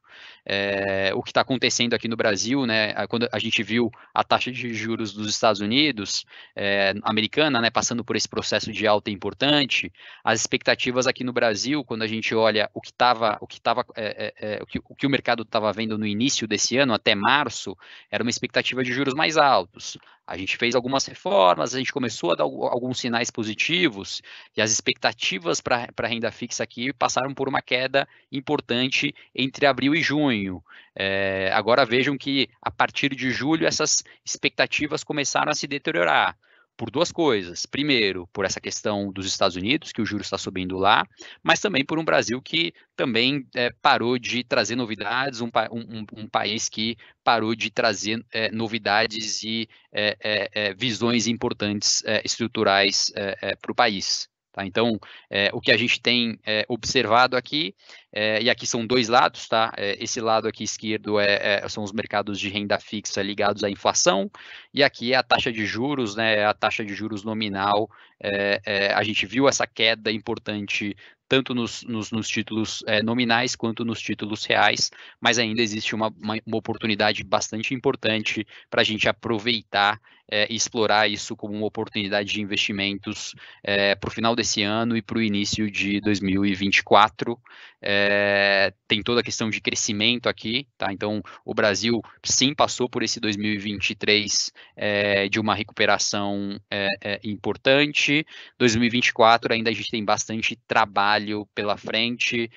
O que está acontecendo aqui no Brasil, né, quando a gente viu a taxa de juros dos Estados Unidos, americana, né, passando por esse processo de alta importante, as expectativas aqui no Brasil, quando a gente olha o que o mercado estava vendo no início desse ano, até março, era uma expectativa de juros mais altos. A gente fez algumas reformas, a gente começou a dar alguns sinais positivos, e as expectativas para a renda fixa aqui passaram por uma queda importante entre abril e junho. Agora vejam que a partir de julho essas expectativas começaram a se deteriorar. Por 2 coisas. Primeiro, por essa questão dos Estados Unidos, que o juro está subindo lá, mas também por um Brasil que também parou de trazer novidades, um país que parou de trazer novidades e visões importantes estruturais para o país. Tá? Então, o que a gente tem observado aqui, e aqui são 2 lados, tá? Esse lado aqui esquerdo são os mercados de renda fixa ligados à inflação, e aqui é a taxa de juros, né? A taxa de juros nominal. A gente viu essa queda importante tanto nos títulos nominais quanto nos títulos reais, mas ainda existe uma oportunidade bastante importante para a gente aproveitar e explorar isso como uma oportunidade de investimentos para o final desse ano e para o início de 2024. Tem toda a questão de crescimento aqui, tá? Então, o Brasil sim passou por esse 2023 de uma recuperação importante. 2024 ainda a gente tem bastante trabalho pela frente,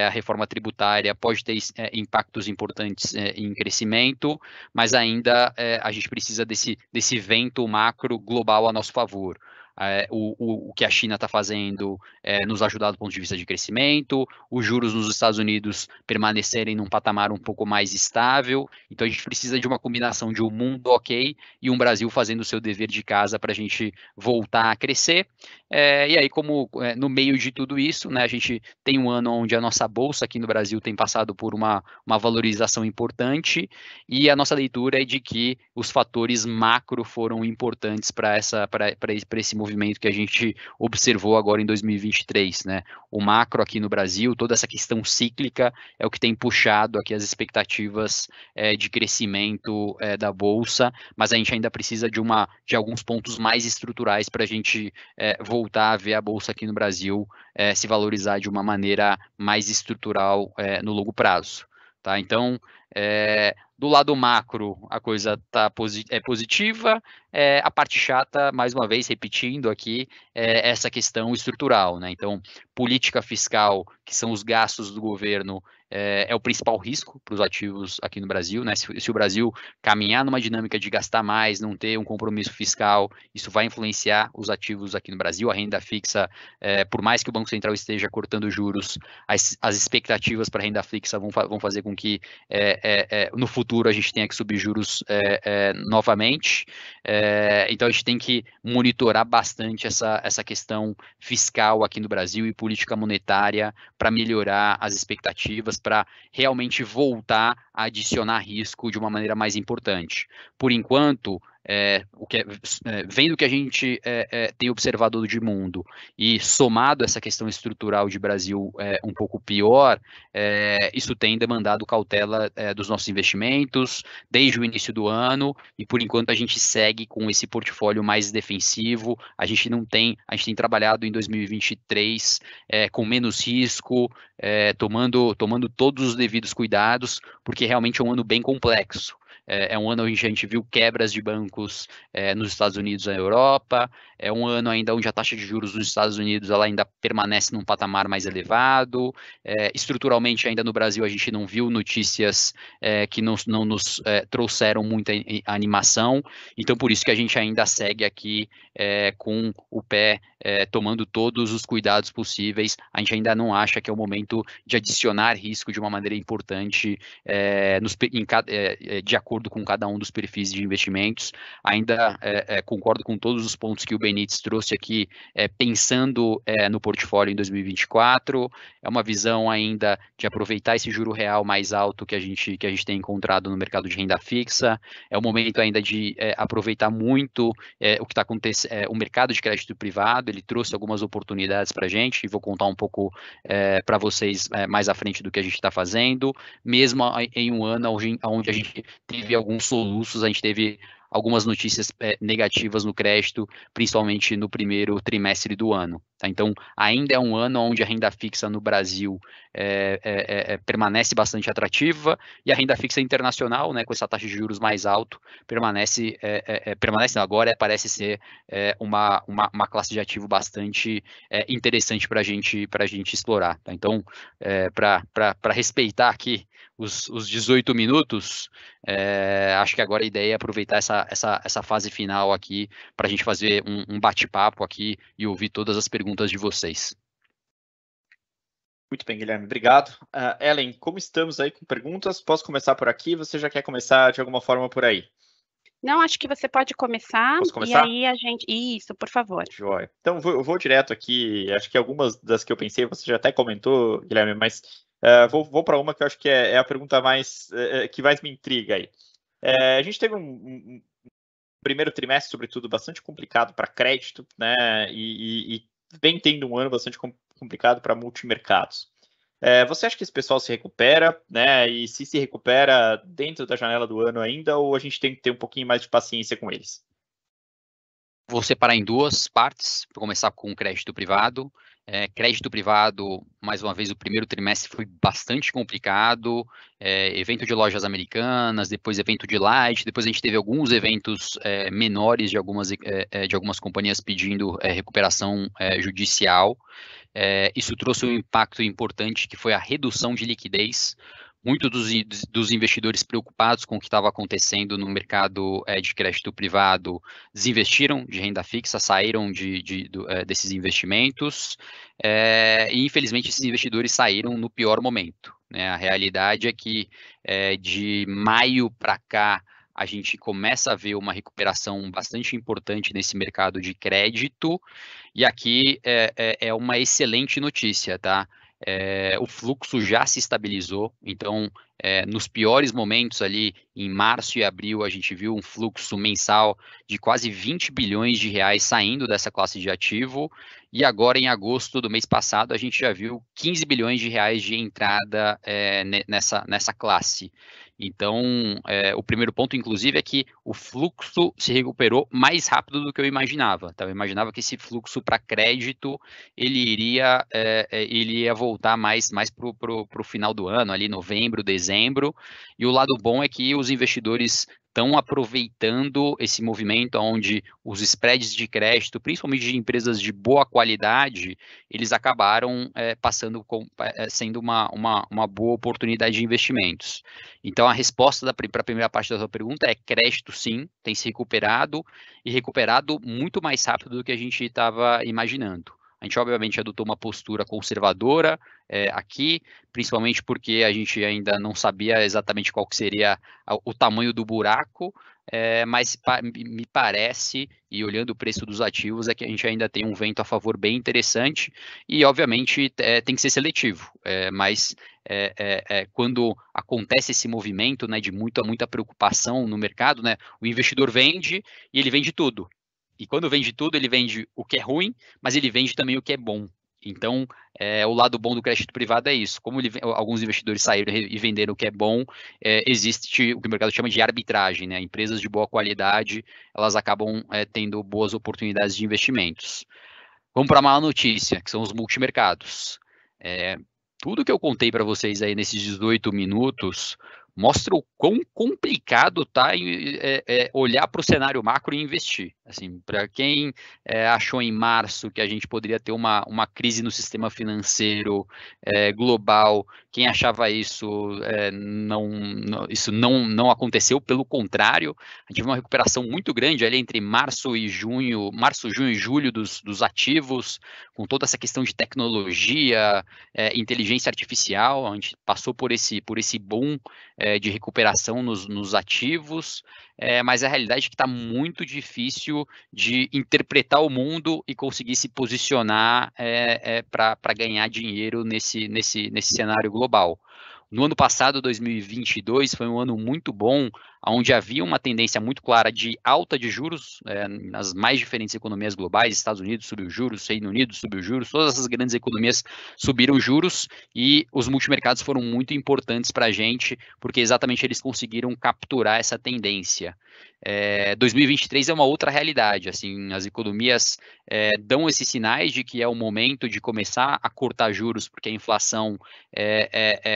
a reforma tributária pode ter impactos importantes em crescimento, mas ainda a gente precisa desse vento macro global a nosso favor. o que a China está fazendo nos ajudar do ponto de vista de crescimento, os juros nos Estados Unidos permanecerem num patamar um pouco mais estável. Então a gente precisa de uma combinação de um mundo ok e um Brasil fazendo o seu dever de casa para a gente voltar a crescer. E aí, como no meio de tudo isso, né, a gente tem um ano onde a nossa bolsa aqui no Brasil tem passado por uma valorização importante, e a nossa leitura é de que os fatores macro foram importantes para esse movimento que a gente observou agora em 2023, né? O macro aqui no Brasil, toda essa questão cíclica é o que tem puxado aqui as expectativas de crescimento da bolsa, mas a gente ainda precisa de alguns pontos mais estruturais para a gente voltar a ver a bolsa aqui no Brasil se valorizar de uma maneira mais estrutural no longo prazo. Tá? Então, do lado macro, a coisa é positiva, a parte chata, mais uma vez, repetindo aqui, essa questão estrutural, né? Então, política fiscal, que são os gastos do governo, é o principal risco para os ativos aqui no Brasil, né? Se o Brasil caminhar numa dinâmica de gastar mais, não ter um compromisso fiscal, isso vai influenciar os ativos aqui no Brasil. A renda fixa, por mais que o Banco Central esteja cortando juros, as expectativas para a renda fixa vão fazer com que no futuro a gente tenha que subir juros novamente. Então a gente tem que monitorar bastante essa questão fiscal aqui no Brasil e política monetária para melhorar as expectativas, para realmente voltar a adicionar risco de uma maneira mais importante. Por enquanto, vendo o que a gente tem observado de mundo e somado essa questão estrutural de Brasil um pouco pior, isso tem demandado cautela dos nossos investimentos desde o início do ano, e por enquanto a gente segue com esse portfólio mais defensivo. A gente tem trabalhado em 2023 com menos risco, tomando todos os devidos cuidados, porque realmente é um ano bem complexo. É um ano onde a gente viu quebras de bancos nos Estados Unidos e na Europa, é um ano ainda onde a taxa de juros nos Estados Unidos ela ainda permanece num patamar mais elevado, estruturalmente ainda no Brasil a gente não viu notícias que não nos trouxeram muita animação, então por isso que a gente ainda segue aqui com o pé tomando todos os cuidados possíveis. A gente ainda não acha que é o momento de adicionar risco de uma maneira importante de acordo com cada um dos perfis de investimentos. Ainda concordo com todos os pontos que o Benítez trouxe aqui, pensando no portfólio em 2024. É uma visão ainda de aproveitar esse juro real mais alto que a gente tem encontrado no mercado de renda fixa. É o momento ainda de aproveitar muito o que está acontecendo, o mercado de crédito privado. Ele trouxe algumas oportunidades para a gente, e vou contar um pouco para vocês mais à frente do que a gente está fazendo, mesmo em um ano onde a gente teve alguns soluços, a gente teve algumas notícias negativas no crédito, principalmente no primeiro trimestre do ano. Tá? Então, ainda é um ano onde a renda fixa no Brasil permanece bastante atrativa, e a renda fixa internacional, né, com essa taxa de juros mais alta, permanece agora, parece ser uma classe de ativo bastante interessante para a gente explorar. Tá? Então, para respeitar aqui os 18 minutos, acho que agora a ideia é aproveitar essa fase final aqui para a gente fazer um bate-papo aqui e ouvir todas as perguntas de vocês. Muito bem, Guilherme, obrigado. Ellen, como estamos aí com perguntas? Posso começar por aqui? Você já quer começar de alguma forma por aí? Não, acho que você pode começar. Posso começar? E aí a gente... Isso, por favor. Joia. Então, eu vou direto aqui. Acho que algumas das que eu pensei, você já até comentou, Guilherme, mas vou para uma que eu acho que é a pergunta que mais me intriga aí. A gente teve um primeiro trimestre, sobretudo, bastante complicado para crédito, né? E vem tendo um ano bastante complicado para multimercados. Você acha que esse pessoal se recupera, né? E se recupera dentro da janela do ano ainda, ou a gente tem que ter um pouquinho mais de paciência com eles? Vou separar em duas partes, para começar com o crédito privado. Crédito privado, mais uma vez, o primeiro trimestre foi bastante complicado, evento de lojas americanas, depois evento de Light, depois a gente teve alguns eventos menores de algumas companhias pedindo recuperação judicial. Isso trouxe um impacto importante, que foi a redução de liquidez, muitos dos investidores preocupados com o que estava acontecendo no mercado de crédito privado desinvestiram de renda fixa, saíram desses investimentos, e infelizmente esses investidores saíram no pior momento, né? A realidade é que de maio para cá a gente começa a ver uma recuperação bastante importante nesse mercado de crédito, e aqui é uma excelente notícia, tá? O fluxo já se estabilizou, então nos piores momentos ali, em março e abril, a gente viu um fluxo mensal de quase 20 bilhões de reais saindo dessa classe de ativo, e agora em agosto do mês passado a gente já viu 15 bilhões de reais de entrada nessa classe. Então, o primeiro ponto, inclusive, é que o fluxo se recuperou mais rápido do que eu imaginava. Tá? Eu imaginava que esse fluxo para crédito ele iria voltar mais para o final do ano, ali novembro, dezembro. E o lado bom é que os investidores estão aproveitando esse movimento onde os spreads de crédito, principalmente de empresas de boa qualidade, eles acabaram sendo uma boa oportunidade de investimentos. Então, a resposta para a primeira parte da sua pergunta é crédito, sim, tem se recuperado, e recuperado muito mais rápido do que a gente estava imaginando. A gente, obviamente, adotou uma postura conservadora aqui, principalmente porque a gente ainda não sabia exatamente qual que seria o tamanho do buraco, mas me parece, e olhando o preço dos ativos, é que a gente ainda tem um vento a favor bem interessante, e, obviamente, tem que ser seletivo, mas quando acontece esse movimento, né, de muita preocupação no mercado, né, o investidor vende e ele vende tudo. E quando vende tudo, ele vende o que é ruim, mas ele vende também o que é bom. Então, o lado bom do crédito privado é isso. Como alguns investidores saíram e venderam o que é bom, existe o que o mercado chama de arbitragem, né? Empresas de boa qualidade, elas acabam tendo boas oportunidades de investimentos. Vamos para a má notícia, que são os multimercados. Tudo que eu contei para vocês aí nesses 18 minutos mostra o quão complicado tá olhar para o cenário macro e investir. Assim, para quem achou em março que a gente poderia ter uma crise no sistema financeiro global, quem achava isso, isso não aconteceu, pelo contrário, a gente teve uma recuperação muito grande ali entre março, junho e julho dos ativos, com toda essa questão de tecnologia, inteligência artificial. A gente passou por esse boom de recuperação nos ativos, mas a realidade é que está muito difícil de interpretar o mundo e conseguir se posicionar para ganhar dinheiro nesse cenário global. No ano passado, 2022, foi um ano muito bom, onde havia uma tendência muito clara de alta de juros nas mais diferentes economias globais. Estados Unidos subiu juros, Reino Unido subiu juros, todas essas grandes economias subiram juros, e os multimercados foram muito importantes para a gente, porque exatamente eles conseguiram capturar essa tendência. 2023 é uma outra realidade, assim, as economias dão esses sinais de que é o momento de começar a cortar juros, porque a inflação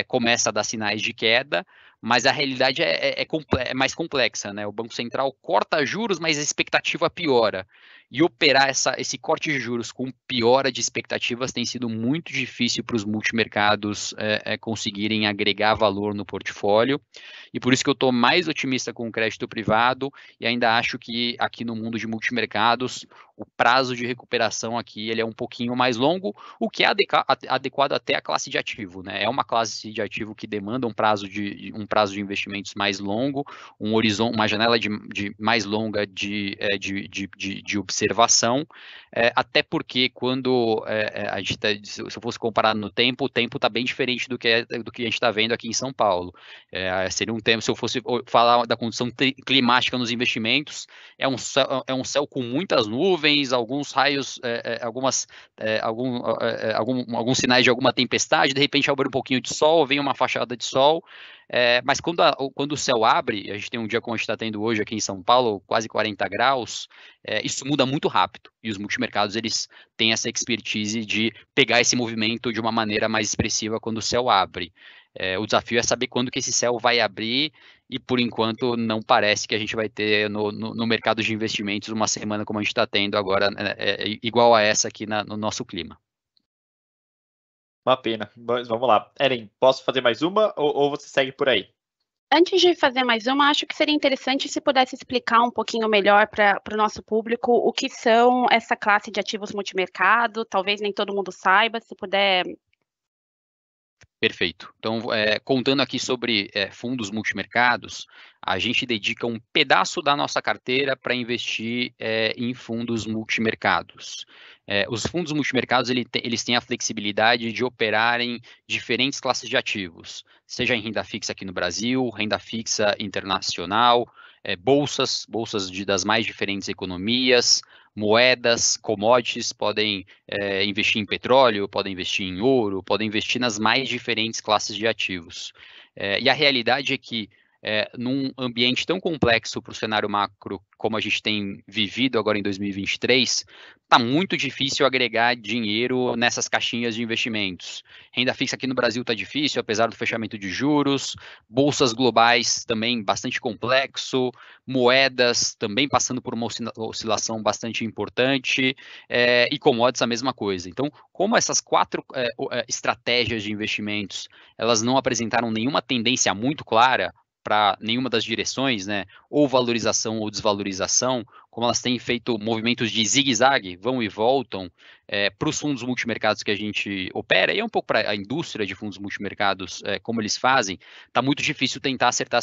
começa a dar sinais de queda, mas a realidade é mais complexa, né? O Banco Central corta juros, mas a expectativa piora. E operar esse corte de juros com piora de expectativas tem sido muito difícil para os multimercados conseguirem agregar valor no portfólio. E por isso que eu estou mais otimista com o crédito privado, e ainda acho que aqui no mundo de multimercados, o prazo de recuperação aqui ele é um pouquinho mais longo, o que é adequado até a classe de ativo, né? É uma classe de ativo que demanda um prazo de investimentos mais longo, um horizonte, uma janela de mais longa de observação, até porque quando a gente se eu fosse comparar no tempo, o tempo está bem diferente do que a gente está vendo aqui em São Paulo. Seria um tempo, se eu fosse falar da condição climática nos investimentos, é um céu com muitas nuvens, alguns raios, alguns sinais de alguma tempestade, de repente abre um pouquinho de sol, vem uma fachada de sol, mas quando o céu abre, a gente tem um dia como a gente está tendo hoje aqui em São Paulo, quase 40 graus, isso muda muito rápido, e os multimercados eles têm essa expertise de pegar esse movimento de uma maneira mais expressiva quando o céu abre. O desafio é saber quando que esse céu vai abrir, e por enquanto não parece que a gente vai ter no mercado de investimentos uma semana como a gente está tendo agora, igual a essa aqui no nosso clima. Uma pena. Mas vamos lá. Ellen, posso fazer mais uma ou você segue por aí? Antes de fazer mais uma, acho que seria interessante se pudesse explicar um pouquinho melhor para o nosso público o que são essa classe de ativos multimercado. Talvez nem todo mundo saiba, se puder. Perfeito. Então, contando aqui sobre fundos multimercados, a gente dedica um pedaço da nossa carteira para investir em fundos multimercados. Os fundos multimercados eles têm a flexibilidade de operar em diferentes classes de ativos, seja em renda fixa aqui no Brasil, renda fixa internacional, bolsas das mais diferentes economias, moedas, commodities, podem investir em petróleo, podem investir em ouro, podem investir nas mais diferentes classes de ativos. E a realidade é que, num ambiente tão complexo para o cenário macro como a gente tem vivido agora em 2023, está muito difícil agregar dinheiro nessas caixinhas de investimentos. Renda fixa aqui no Brasil está difícil, apesar do fechamento de juros, bolsas globais também bastante complexo, moedas também passando por uma oscilação bastante importante, e commodities a mesma coisa. Então, como essas 4 estratégias de investimentos, elas não apresentaram nenhuma tendência muito clara para nenhuma das direções, né, ou valorização ou desvalorização, como elas têm feito movimentos de zigue-zague, vão e voltam, para os fundos multimercados que a gente opera, e é um pouco para a indústria de fundos multimercados, como eles fazem, está muito difícil tentar acertar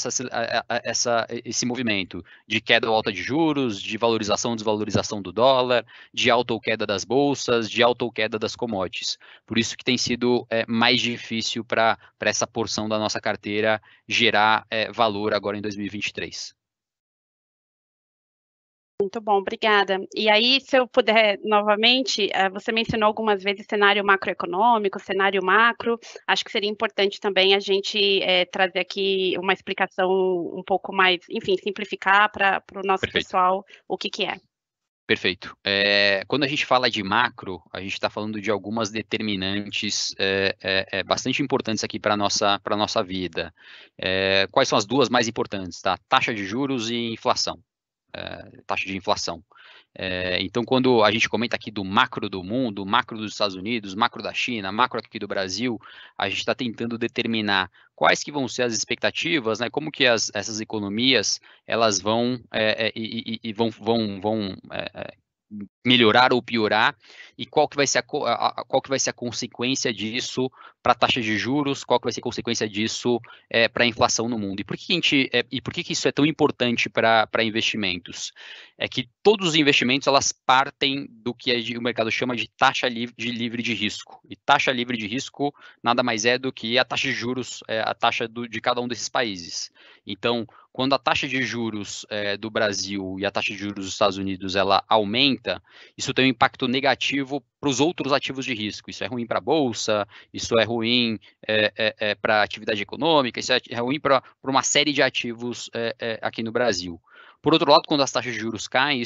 esse movimento de queda ou alta de juros, de valorização ou desvalorização do dólar, de alta ou queda das bolsas, de alta ou queda das commodities. Por isso que tem sido mais difícil para essa porção da nossa carteira gerar valor agora em 2023. Muito bom, obrigada. E aí, se eu puder novamente, você mencionou algumas vezes cenário macroeconômico, cenário macro. Acho que seria importante também a gente trazer aqui uma explicação um pouco mais, enfim, simplificar para o nosso pessoal o que é. Perfeito. Quando a gente fala de macro, a gente está falando de algumas determinantes bastante importantes aqui para a nossa vida. Quais são as duas mais importantes? Tá? Taxa de juros e inflação. Taxa de inflação. Então, quando a gente comenta aqui do macro do mundo, macro dos Estados Unidos, macro da China, macro aqui do Brasil, a gente está tentando determinar quais que vão ser as expectativas, né? Como que essas economias elas vão melhorar ou piorar, e qual que vai ser a consequência disso para a taxa de juros, qual que vai ser a consequência disso para a inflação no mundo. E por que isso é tão importante para investimentos? É que todos os investimentos elas partem do que o mercado chama de taxa livre de risco. E taxa livre de risco nada mais é do que a taxa de juros, a taxa de cada um desses países. Então, quando a taxa de juros do Brasil e a taxa de juros dos Estados Unidos ela aumenta, isso tem um impacto negativo para os outros ativos de risco. Isso é ruim para a bolsa, isso é ruim para a atividade econômica, isso é ruim para uma série de ativos aqui no Brasil. Por outro lado, quando as taxas de juros caem,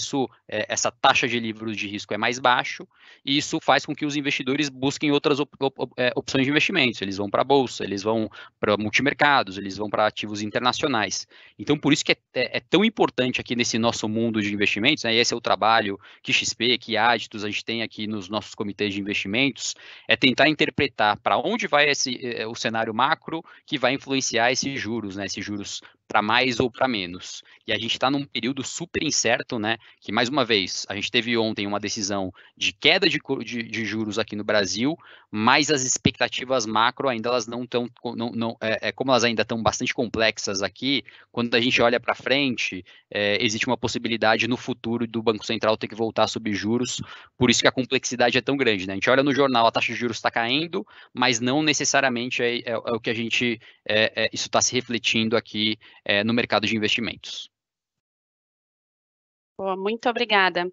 essa taxa de livros de risco é mais baixo, e isso faz com que os investidores busquem outras opções de investimentos. Eles vão para a bolsa, eles vão para multimercados, eles vão para ativos internacionais. Então, por isso que é tão importante aqui nesse nosso mundo de investimentos, né, e esse é o trabalho que XP, que Aditus, a gente tem aqui nos nossos comitês de investimentos, é tentar interpretar para onde vai o cenário macro que vai influenciar esses juros, né, esses juros para mais ou para menos. E a gente está num período super incerto, né? Que, mais uma vez, a gente teve ontem uma decisão de queda de juros aqui no Brasil, mas as expectativas macro ainda elas não estão, como elas ainda estão bastante complexas aqui, quando a gente olha para frente, existe uma possibilidade no futuro do Banco Central ter que voltar a subir juros, por isso que a complexidade é tão grande, né? A gente olha no jornal, a taxa de juros está caindo, mas não necessariamente é o que a gente, isso está se refletindo aqui no mercado de investimentos. Boa, muito obrigada.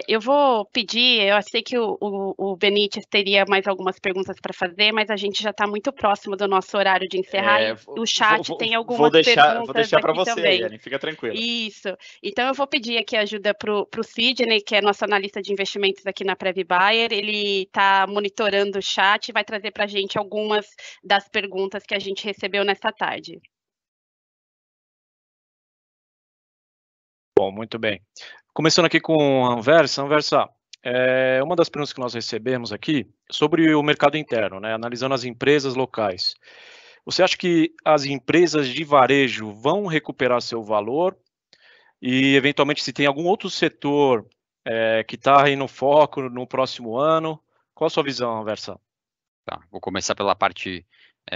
Eu vou pedir, eu sei que o Benítez teria mais algumas perguntas para fazer, mas a gente já está muito próximo do nosso horário de encerrar, e o chat tem algumas perguntas. Vou deixar para você, também. Ellen, fica tranquila. Isso. Então, eu vou pedir aqui ajuda para o Sidney, que é nosso analista de investimentos aqui na PreviBuyer. Ele está monitorando o chat e vai trazer para a gente algumas das perguntas que a gente recebeu nessa tarde. Bom, muito bem. Começando aqui com a Anversa. Anversa, uma das perguntas que nós recebemos aqui sobre o mercado interno, né, analisando as empresas locais. Você acha que as empresas de varejo vão recuperar seu valor? E, eventualmente, se tem algum outro setor que está aí no foco no próximo ano? Qual a sua visão, Anversa? Tá, vou começar pela parte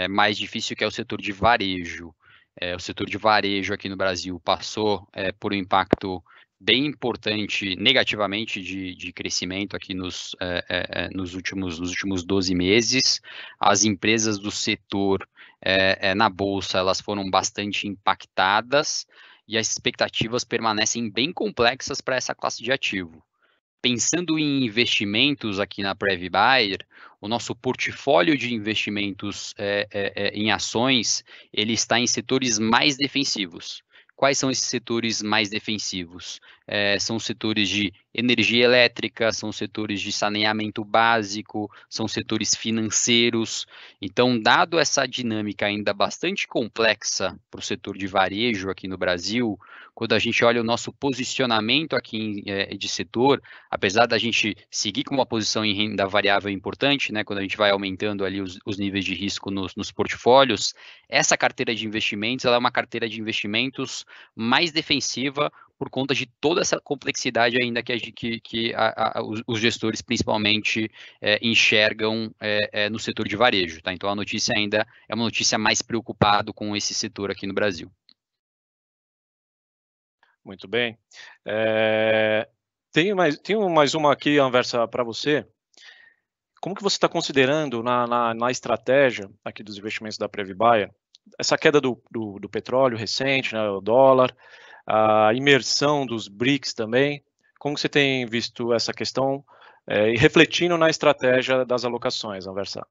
mais difícil, que é o setor de varejo. O setor de varejo aqui no Brasil passou por um impacto bem importante, negativamente, de crescimento aqui nos últimos 12 meses. As empresas do setor na Bolsa, elas foram bastante impactadas e as expectativas permanecem bem complexas para essa classe de ativo. Pensando em investimentos aqui na PreviBuyer, o nosso portfólio de investimentos em ações, ele está em setores mais defensivos. Quais são esses setores mais defensivos? São setores de energia elétrica, são setores de saneamento básico, são setores financeiros. Então, dado essa dinâmica ainda bastante complexa para o setor de varejo aqui no Brasil, quando a gente olha o nosso posicionamento aqui de setor, apesar da gente seguir com uma posição em renda variável importante, né, quando a gente vai aumentando ali os níveis de risco nos portfólios, essa carteira de investimentos, ela é uma carteira de investimentos mais defensiva por conta de toda essa complexidade ainda que os gestores principalmente enxergam no setor de varejo, tá? Então a notícia ainda é uma notícia mais preocupada com esse setor aqui no Brasil. Muito bem. Tenho mais uma aqui, Anversa, para você. Como que você está considerando na estratégia aqui dos investimentos da PreviBuyer essa queda do petróleo recente, né, o dólar, a imersão dos BRICS também? Como você tem visto essa questão e refletindo na estratégia das alocações, Anversa?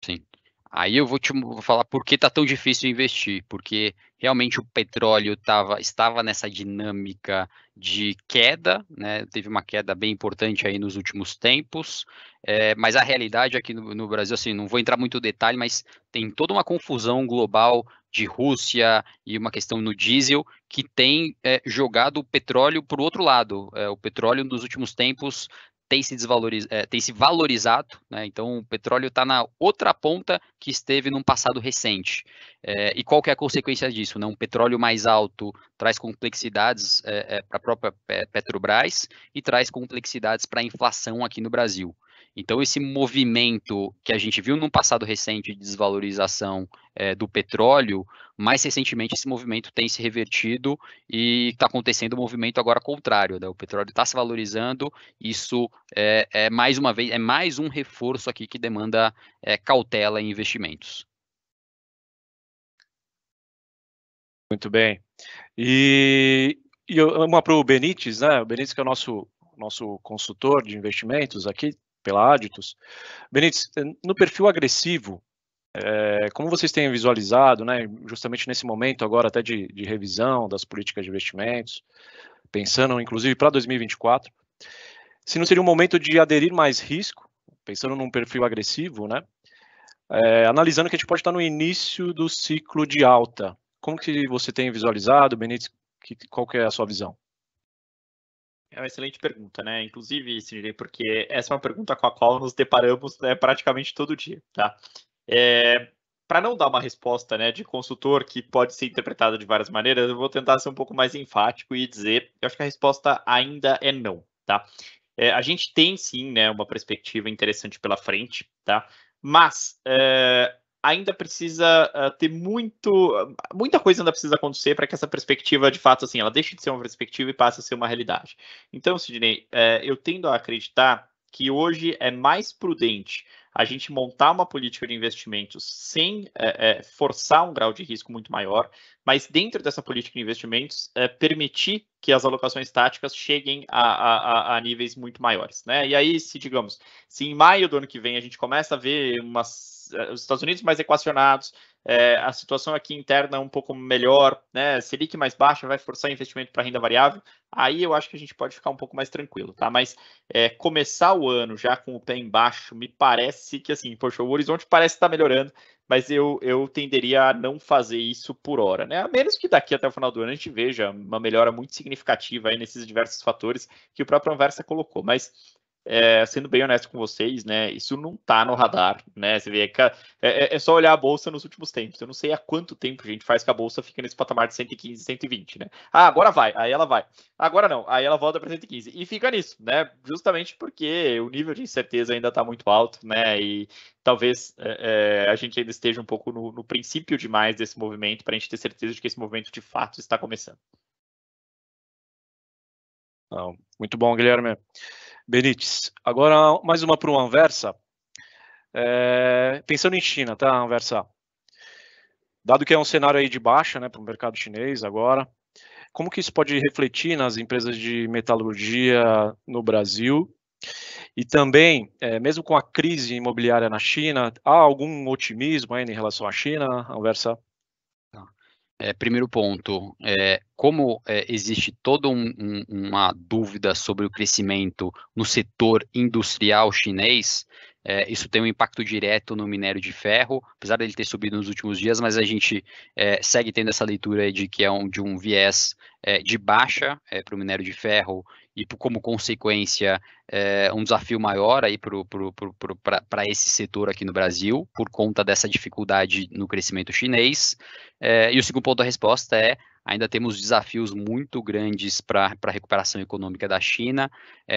Sim. Aí eu vou falar por que está tão difícil investir, porque realmente o petróleo estava nessa dinâmica de queda, né? Teve uma queda bem importante aí nos últimos tempos, mas a realidade aqui no Brasil, assim, não vou entrar muito em detalhe, mas tem toda uma confusão global de Rússia e uma questão no diesel que tem jogado o petróleo para o outro lado. O petróleo nos últimos tempos tem se valorizado, né? Então o petróleo está na outra ponta que esteve num passado recente. E qual que é a consequência disso? Né? Um petróleo mais alto traz complexidades para a própria Petrobras e traz complexidades para a inflação aqui no Brasil. Então, esse movimento que a gente viu num passado recente de desvalorização do petróleo, mais recentemente esse movimento tem se revertido e está acontecendo um movimento agora contrário, né? O petróleo está se valorizando, isso mais uma vez, mais um reforço aqui que demanda cautela em investimentos. Muito bem. E uma para o Benítez, né? O Benítez que é o nosso consultor de investimentos aqui, pela Aditus. Benítez, no perfil agressivo, como vocês têm visualizado, né, justamente nesse momento agora até de revisão das políticas de investimentos, pensando inclusive para 2024, se não seria um momento de aderir mais risco, pensando num perfil agressivo, né, analisando que a gente pode estar no início do ciclo de alta. Como que você tem visualizado, Benítez? Qual que é a sua visão? É uma excelente pergunta, né? Inclusive, Sidney, porque essa é uma pergunta com a qual nos deparamos, né, praticamente todo dia, tá? Para não dar uma resposta, né, de consultor que pode ser interpretada de várias maneiras, eu vou tentar ser um pouco mais enfático e dizer, eu acho que a resposta ainda é não, tá? A gente tem sim, né, uma perspectiva interessante pela frente, tá? Mas ainda precisa ter muita coisa ainda precisa acontecer para que essa perspectiva, de fato, assim, ela deixe de ser uma perspectiva e passe a ser uma realidade. Então, Sidney, eu tendo a acreditar que hoje é mais prudente a gente montar uma política de investimentos sem forçar um grau de risco muito maior, mas dentro dessa política de investimentos, permitir que as alocações táticas cheguem a níveis muito maiores, né? E aí, se em maio do ano que vem a gente começa a ver os Estados Unidos mais equacionados, a situação aqui interna um pouco melhor, né? Selic mais baixa vai forçar investimento para renda variável, aí eu acho que a gente pode ficar um pouco mais tranquilo, tá? Mas começar o ano já com o pé embaixo, me parece que, assim, poxa, o horizonte parece estar melhorando, mas eu tenderia a não fazer isso por hora, né? A menos que daqui até o final do ano a gente veja uma melhora muito significativa aí nesses diversos fatores que o próprio Anversa colocou. Mas sendo bem honesto com vocês, né, isso não tá no radar, né, você vê, é só olhar a bolsa nos últimos tempos, eu não sei há quanto tempo a gente faz que a bolsa fica nesse patamar de 115, 120, né, agora vai, aí ela vai, agora não, aí ela volta para 115, e fica nisso, né, justamente porque o nível de incerteza ainda tá muito alto, né, e talvez a gente ainda esteja um pouco no princípio demais desse movimento, para a gente ter certeza de que esse movimento de fato está começando. Não, muito bom, Guilherme. Benítez, agora mais uma para o Anversa. Pensando em China, tá, Anversa? Dado que é um cenário aí de baixa, né, para o mercado chinês agora, como que isso pode refletir nas empresas de metalurgia no Brasil? E também, mesmo com a crise imobiliária na China, há algum otimismo ainda em relação à China, Anversa? Primeiro ponto, como existe toda uma dúvida sobre o crescimento no setor industrial chinês, isso tem um impacto direto no minério de ferro, apesar dele ter subido nos últimos dias, mas a gente segue tendo essa leitura de que é de um viés de baixa para o minério de ferro e, como consequência, um desafio maior aí para esse setor aqui no Brasil, por conta dessa dificuldade no crescimento chinês. E o segundo ponto da resposta ainda temos desafios muito grandes para a recuperação econômica da China.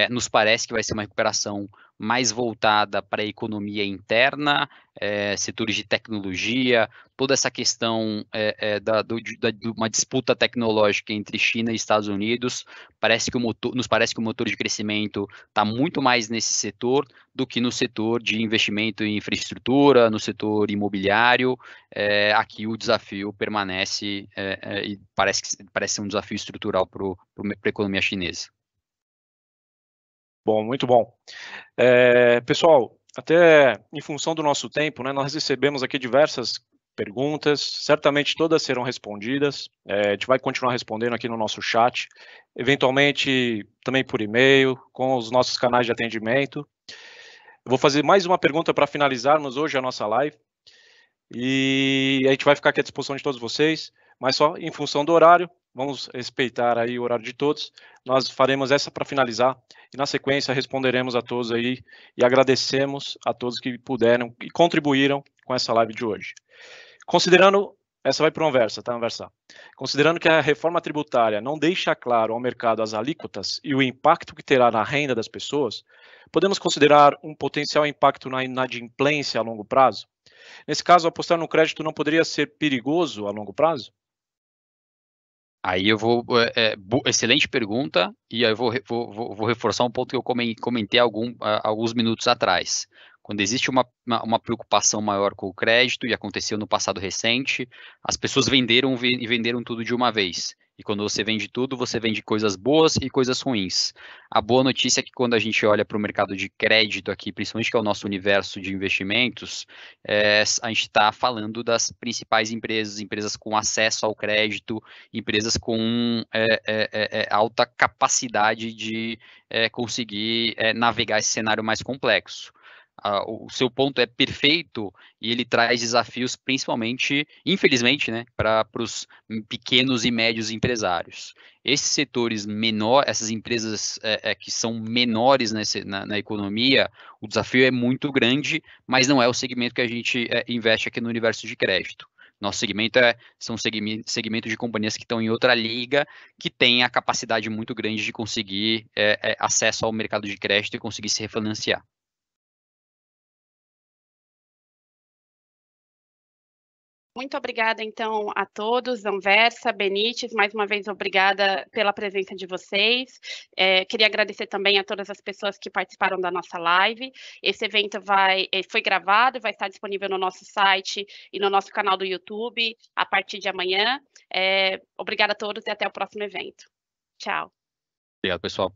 Nos parece que vai ser uma recuperação mais voltada para a economia interna, setores de tecnologia, toda essa questão de uma disputa tecnológica entre China e Estados Unidos. Nos parece que o motor de crescimento está muito mais nesse setor do que no setor de investimento em infraestrutura, no setor imobiliário. Aqui o desafio permanece e parece ser um desafio estrutural para a economia chinesa. Bom, muito bom. Pessoal, até em função do nosso tempo, né, nós recebemos aqui diversas perguntas, certamente todas serão respondidas, a gente vai continuar respondendo aqui no nosso chat, eventualmente também por e-mail, com os nossos canais de atendimento. Eu vou fazer mais uma pergunta para finalizarmos hoje a nossa live, e a gente vai ficar aqui à disposição de todos vocês, mas só em função do horário, vamos respeitar aí o horário de todos, nós faremos essa para finalizar, e na sequência responderemos a todos aí, e agradecemos a todos que puderam e contribuíram com essa live de hoje. Considerando, essa vai para o Anversa, tá, Anversa? Considerando que a reforma tributária não deixa claro ao mercado as alíquotas e o impacto que terá na renda das pessoas, podemos considerar um potencial impacto na inadimplência a longo prazo? Nesse caso, apostar no crédito não poderia ser perigoso a longo prazo? Aí eu vou, excelente pergunta, e aí eu vou reforçar um ponto que eu comentei alguns minutos atrás. Quando existe uma preocupação maior com o crédito, e aconteceu no passado recente, as pessoas venderam e venderam tudo de uma vez. E quando você vende tudo, você vende coisas boas e coisas ruins. A boa notícia é que quando a gente olha para o mercado de crédito aqui, principalmente que é o nosso universo de investimentos, a gente está falando das principais empresas com acesso ao crédito, empresas com alta capacidade de conseguir navegar esse cenário mais complexo. O seu ponto é perfeito e ele traz desafios, principalmente, infelizmente, né, para os pequenos e médios empresários. Esses setores menores, essas empresas que são menores na economia, o desafio é muito grande, mas não é o segmento que a gente investe aqui no universo de crédito. Nosso segmento são segmento de companhias que estão em outra liga, que têm a capacidade muito grande de conseguir acesso ao mercado de crédito e conseguir se refinanciar. Muito obrigada, então, a todos, Anversa, Benítez, mais uma vez obrigada pela presença de vocês. Queria agradecer também a todas as pessoas que participaram da nossa live. Esse evento foi gravado, vai estar disponível no nosso site e no nosso canal do YouTube a partir de amanhã. Obrigada a todos e até o próximo evento. Tchau. Obrigado, pessoal.